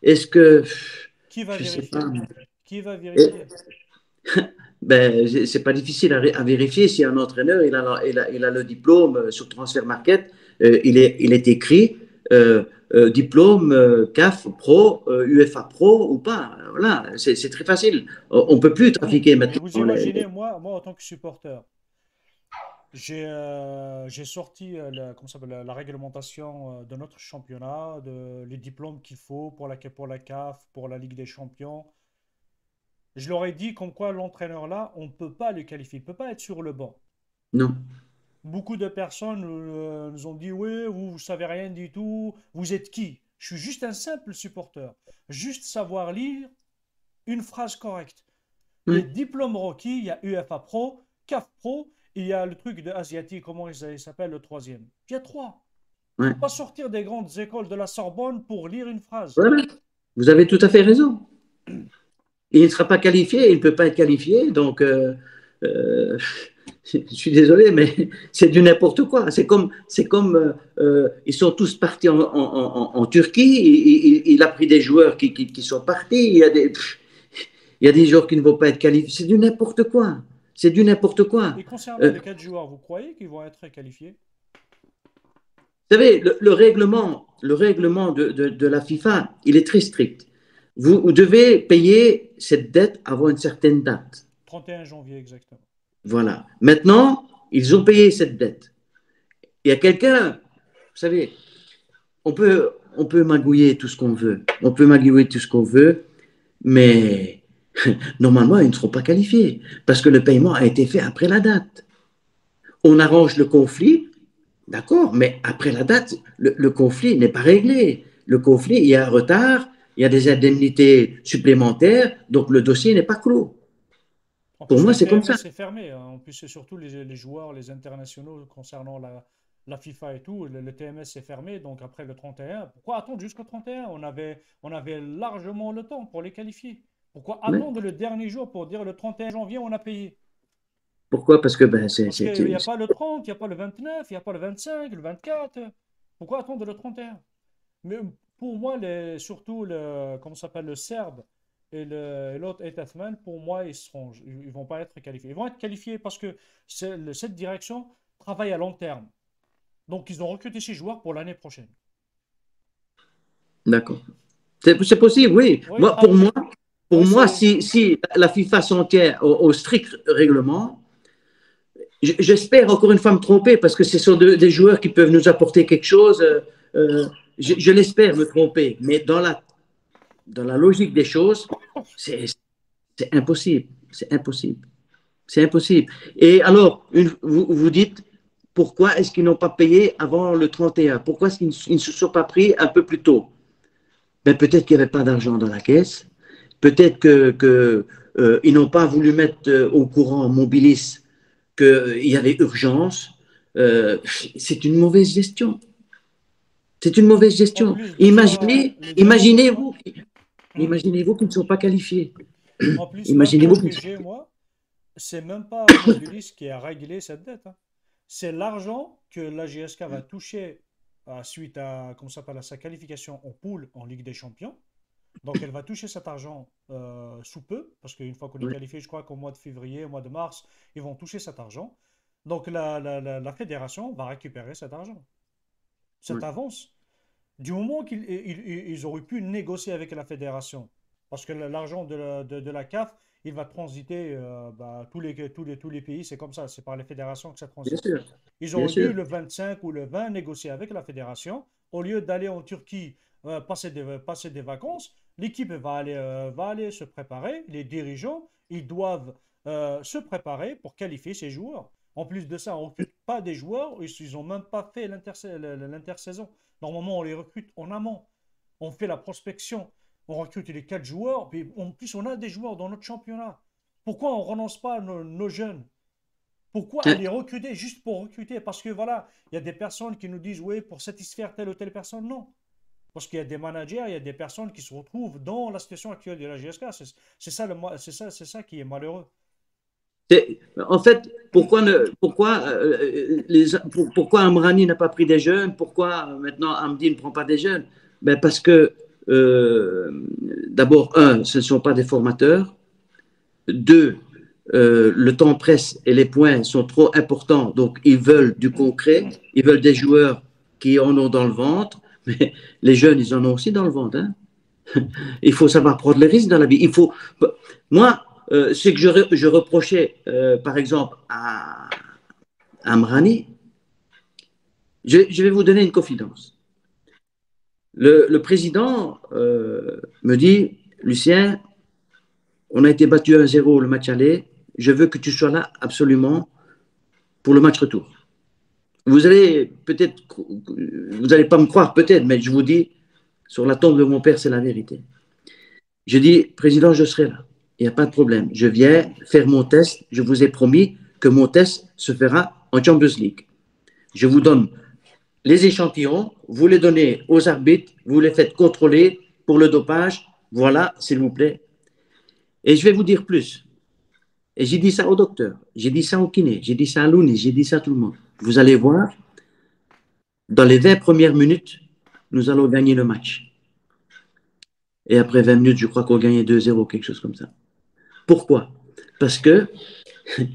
Est-ce que, Qui va je ne sais pas. vérifier? Qui va Et- vérifier? Ben, c'est pas difficile à vérifier si un entraîneur il a le diplôme sur Transfer Market, il est écrit diplôme CAF Pro, UEFA Pro ou pas. Voilà, c'est très facile. On peut plus trafiquer Mais vous maintenant. imaginez, moi en tant que supporter, j'ai sorti comment ça s'appelle, la réglementation de notre championnat, les diplômes qu'il faut pour la CAF, pour la Ligue des Champions. Je leur ai dit comme quoi l'entraîneur là, on ne peut pas le qualifier, il ne peut pas être sur le banc. Non, Beaucoup de personnes nous ont dit, oui, vous ne savez rien du tout, vous êtes qui? Je suis juste un simple supporter. Juste savoir lire une phrase correcte. Les ouais, diplômes requis, il y a UEFA Pro, CAF Pro, et il y a le truc de Asiatique, comment il s'appelle le troisième. Il y a trois. Il ne ouais. faut pas sortir des grandes écoles de la Sorbonne pour lire une phrase. Voilà. Vous avez tout à fait raison. Il ne sera pas qualifié, il ne peut pas être qualifié, donc euh, je suis désolé, mais c'est du n'importe quoi. Ils sont tous partis en Turquie, il a pris des joueurs qui sont partis, il y a des joueurs qui ne vont pas être qualifiés, c'est du n'importe quoi. C'est du n'importe quoi. Et concernant Euh, les quatre joueurs, vous croyez qu'ils vont être qualifiés? Vous savez, le règlement de la FIFA, il est très strict. Vous devez payer cette dette avant une certaine date. 31 janvier exactement. Voilà. Maintenant, ils ont payé cette dette. Il y a quelqu'un, vous savez, on peut magouiller tout ce qu'on veut. On peut magouiller tout ce qu'on veut, mais normalement, ils ne seront pas qualifiés parce que le paiement a été fait après la date. On arrange le conflit, d'accord, mais après la date, le conflit n'est pas réglé. Le conflit, il y a un retard, il y a des indemnités supplémentaires, donc le dossier n'est pas clos. En Pour plus, moi, le c'est comme ça. TMS est fermé, hein. En plus, c'est surtout les joueurs, les internationaux concernant la FIFA et tout. Le TMS est fermé, donc après le 31. Pourquoi attendre jusqu'au 31? On avait largement le temps pour les qualifier. Pourquoi Ouais, attendre le dernier jour pour dire le 31 janvier, on a payé? Pourquoi? Parce que ben, Parce qu'il n'y a pas le 30, il n'y a pas le 29, il n'y a pas le 25, le 24. Pourquoi attendre le 31? Mais pour moi, surtout comment ça s'appelle, le Serbe et l'autre Etathman, pour moi, ils vont pas être qualifiés. Ils vont être qualifiés parce que cette direction travaille à long terme. Donc, ils ont recruté ces joueurs pour l'année prochaine. d'accord. C'est possible, oui. Oui, Pour oui, moi si la FIFA s'en tient au strict règlement, j'espère encore une fois me tromper parce que ce sont des joueurs qui peuvent nous apporter quelque chose. Je l'espère me tromper, mais dans la logique des choses, c'est impossible. C'est impossible. C'est impossible. Et alors, vous dites, pourquoi est-ce qu'ils n'ont pas payé avant le 31? Pourquoi est-ce qu'ils ne se sont pas pris un peu plus tôt? Ben, peut-être qu'il n'y avait pas d'argent dans la caisse. Peut-être ils n'ont pas voulu mettre au courant Mobilis qu'il y avait urgence. C'est une mauvaise gestion. C'est une mauvaise en gestion. plus de ça, les investissements. Hmm. Imaginez-vous qu'ils ne sont pas qualifiés. En plus, Imaginez-vous l'info qu'ils que ne sont j'ai, moi, c'est même pas Mobilis qui a réglé cette dette, hein. C'est l'argent que la GSK va toucher suite à, comment ça s'appelle, à sa qualification en poule en Ligue des Champions. Donc elle va toucher cet argent sous peu, parce qu'une fois qu'on est pas. qualifié, je crois qu'au mois de février, au mois de mars, ils vont toucher cet argent. Donc la fédération va récupérer cet argent, Ouais, cette ouais, avance. Du moment qu'ils auraient pu négocier avec la fédération, parce que l'argent de la CAF, il va transiter, tous les pays, c'est comme ça, c'est par les fédérations que ça bien transite. sûr. Ils Bien auraient dû sûr. le 25 ou le 20 négocier avec la fédération, au lieu d'aller en Turquie passer des vacances, l'équipe va aller se préparer, les dirigeants, ils doivent se préparer pour qualifier ces joueurs. En plus de ça, on ne recrute pas des joueurs, ils n'ont même pas fait l'intersaison. Normalement, on les recrute en amont. On fait la prospection. On recrute les 4 joueurs. Puis en plus, on a des joueurs dans notre championnat. Pourquoi on ne renonce pas à nos jeunes? Pourquoi aller recruter juste pour recruter? Parce que voilà, il y a des personnes qui nous disent, oui, pour satisfaire telle ou telle personne. Non. Parce qu'il y a des managers, il y a des personnes qui se retrouvent dans la situation actuelle de la GSK. C'est ça qui est malheureux. En fait, pourquoi Amrani n'a pas pris des jeunes? Pourquoi maintenant Amdi ne prend pas des jeunes? Ben parce que, d'abord, ce ne sont pas des formateurs. Deux, le temps presse et les points sont trop importants, donc ils veulent du concret, ils veulent des joueurs qui en ont dans le ventre, mais les jeunes, ils en ont aussi dans le ventre, hein. Il faut savoir prendre les risques dans la vie. Moi, ce que je reprochais, par exemple, à Amrani, je vais vous donner une confidence. Le président me dit, Lucien, on a été battu 1-0 le match aller, je veux que tu sois là absolument pour le match retour. Vous allez peut-être, vous n'allez pas me croire peut-être, mais je vous dis, sur la tombe de mon père, c'est la vérité. Je dis, président, je serai là. Il n'y a pas de problème. Je viens faire mon test. Je vous ai promis que mon test se fera en Champions League. Je vous donne les échantillons, vous les donnez aux arbitres, vous les faites contrôler pour le dopage. Voilà, s'il vous plaît. Et je vais vous dire plus. Et j'ai dit ça au docteur, j'ai dit ça au kiné, j'ai dit ça à Louni, j'ai dit ça à tout le monde. Vous allez voir, dans les 20 premières minutes, nous allons gagner le match. Et après 20 minutes, je crois qu'on gagnait 2-0, quelque chose comme ça. Pourquoi? Parce que, vous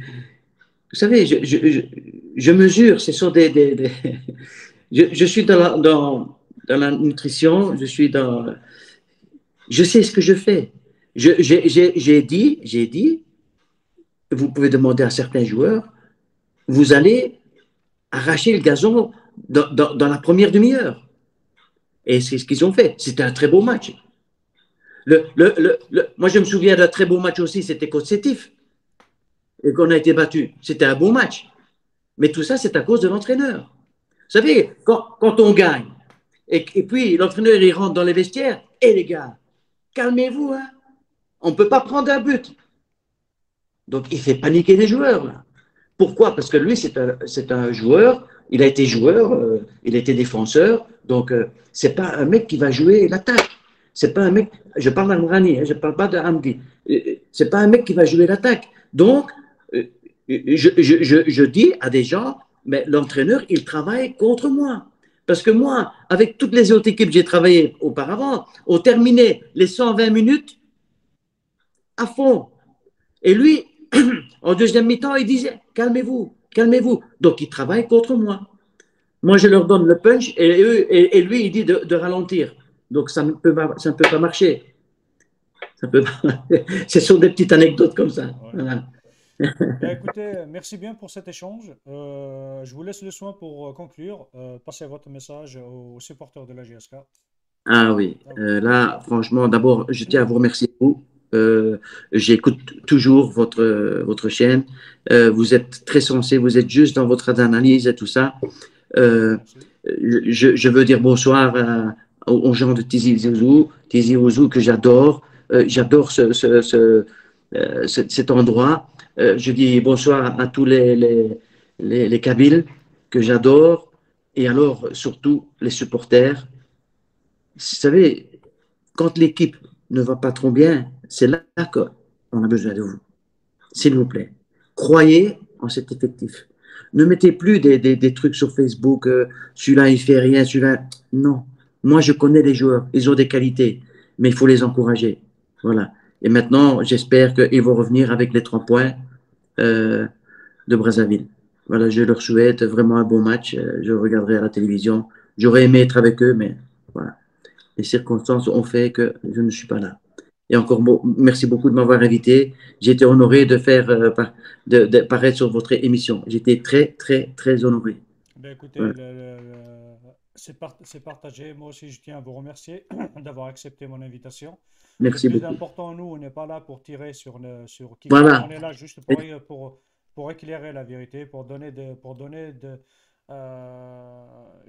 savez, je mesure, ce sont je suis dans la nutrition, je sais ce que je fais. J'ai dit, vous pouvez demander à certains joueurs, vous allez arracher le gazon dans la première demi-heure. Et c'est ce qu'ils ont fait. C'était un très beau match. Moi, je me souviens d'un très beau match aussi, c'était contre Sétif, et qu'on a été battu. C'était un beau match. Mais tout ça, c'est à cause de l'entraîneur. Vous savez, quand on gagne, et puis l'entraîneur, il rentre dans les vestiaires, et les gars, calmez-vous, hein. On ne peut pas prendre un but. Donc, il fait paniquer les joueurs, là. Pourquoi? Parce que lui, c'est un joueur, il a été joueur, il a été défenseur, donc c'est pas un mec qui va jouer l'attaque. C'est pas un mec, je parle d'Amrani, hein, je parle pas d'Hamdi. C'est pas un mec qui va jouer l'attaque. Donc, je dis à des gens, mais l'entraîneur, il travaille contre moi. Parce que moi, avec toutes les autres équipes que j'ai travaillé auparavant, on terminait les 120 minutes à fond. Et lui, en deuxième mi-temps, il disait, calmez-vous, calmez-vous. Donc, il travaille contre moi. Moi, je leur donne le punch et lui, il dit de ralentir. Donc, ça ne peut pas marcher. Ça peut pas... Ce sont des petites anecdotes comme ça. Ouais. Voilà. Ben, écoutez, merci bien pour cet échange. Je vous laisse le soin pour conclure. Passez votre message aux supporters de la GSK. Ah oui, À vous. là, franchement, d'abord, je tiens à vous remercier, vous. J'écoute toujours votre chaîne. Vous êtes très sensé, vous êtes juste dans votre analyse et tout ça. Euh, Merci. je veux dire bonsoir aux gens de Tizi Ouzou que j'adore. J'adore cet endroit. Je dis bonsoir à tous les Kabyles que j'adore. Et alors, surtout, les supporters. Vous savez, quand l'équipe ne va pas trop bien, c'est là qu'on a besoin de vous. S'il vous plaît, croyez en cet effectif. Ne mettez plus des trucs sur Facebook, celui-là il fait rien, celui-là. Non. Moi, je connais les joueurs, ils ont des qualités, mais il faut les encourager. Voilà. Et maintenant, j'espère qu'ils vont revenir avec les 3 points euh, de Brazzaville. Voilà, je leur souhaite vraiment un bon match. Je regarderai à la télévision. J'aurais aimé être avec eux, mais voilà. Les circonstances ont fait que je ne suis pas là. Et encore, merci beaucoup de m'avoir invité. J'ai été honoré de faire de paraître sur votre émission. J'étais très, très, très honoré. Ben, écoutez, Voilà. c'est partagé. Moi aussi, je tiens à vous remercier d'avoir accepté mon invitation. Le Merci plus beaucoup. important, nous, on n'est pas là pour tirer sur quiconque. On Voilà. est là juste pour éclairer la vérité, pour donner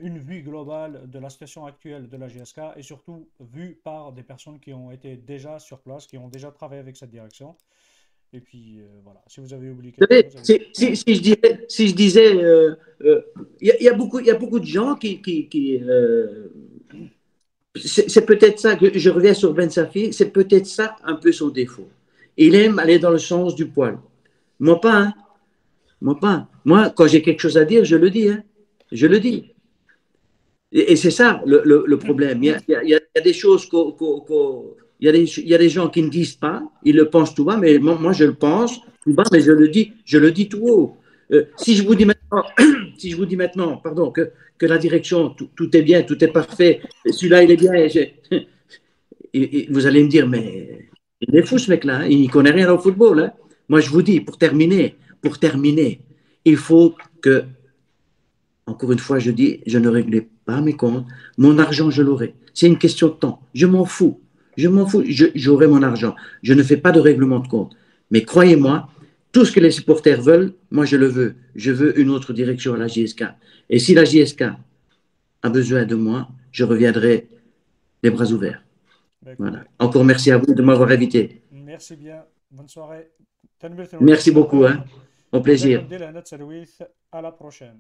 une vue globale de la situation actuelle de la GSK et surtout vue par des personnes qui ont été déjà sur place, qui ont déjà travaillé avec cette direction. Et puis, voilà. Si vous avez oublié Vous quelque savez, chose, allez-y. si je disais, il y a beaucoup de gens c'est peut-être ça que je reviens sur Ben Safi, c'est peut-être ça un peu son défaut. Il aime aller dans le sens du poil. Moi pas, hein. Moi pas. Moi, quand j'ai quelque chose à dire, je le dis, hein. Je le dis. Et c'est ça le problème. Il y a des choses il y a des gens qui ne disent pas, ils le pensent tout bas, mais moi je le pense tout bas, mais je le dis tout haut. Si je vous dis maintenant, si je vous dis maintenant, pardon, que la direction, tout est bien, tout est parfait, celui-là il est bien, et vous allez me dire, mais il est fou ce mec-là, hein, il ne connaît rien au football, hein. Moi je vous dis, pour terminer, il faut que encore une fois, je dis, je ne réglais pas mes comptes. Mon argent, je l'aurai. C'est une question de temps. Je m'en fous. Je m'en fous. J'aurai mon argent. Je ne fais pas de règlement de compte. Mais croyez-moi, tout ce que les supporters veulent, moi, je le veux. Je veux une autre direction à la JSK. Et si la JSK a besoin de moi, je reviendrai les bras ouverts. Ben, Voilà. écoutez, Encore merci à vous de m'avoir invité. merci bien. Bonne soirée. تنمية Merci beaucoup. المستمعين Hein. Au وزي ما plaisir. ندير هنا تسلويث. À la prochaine.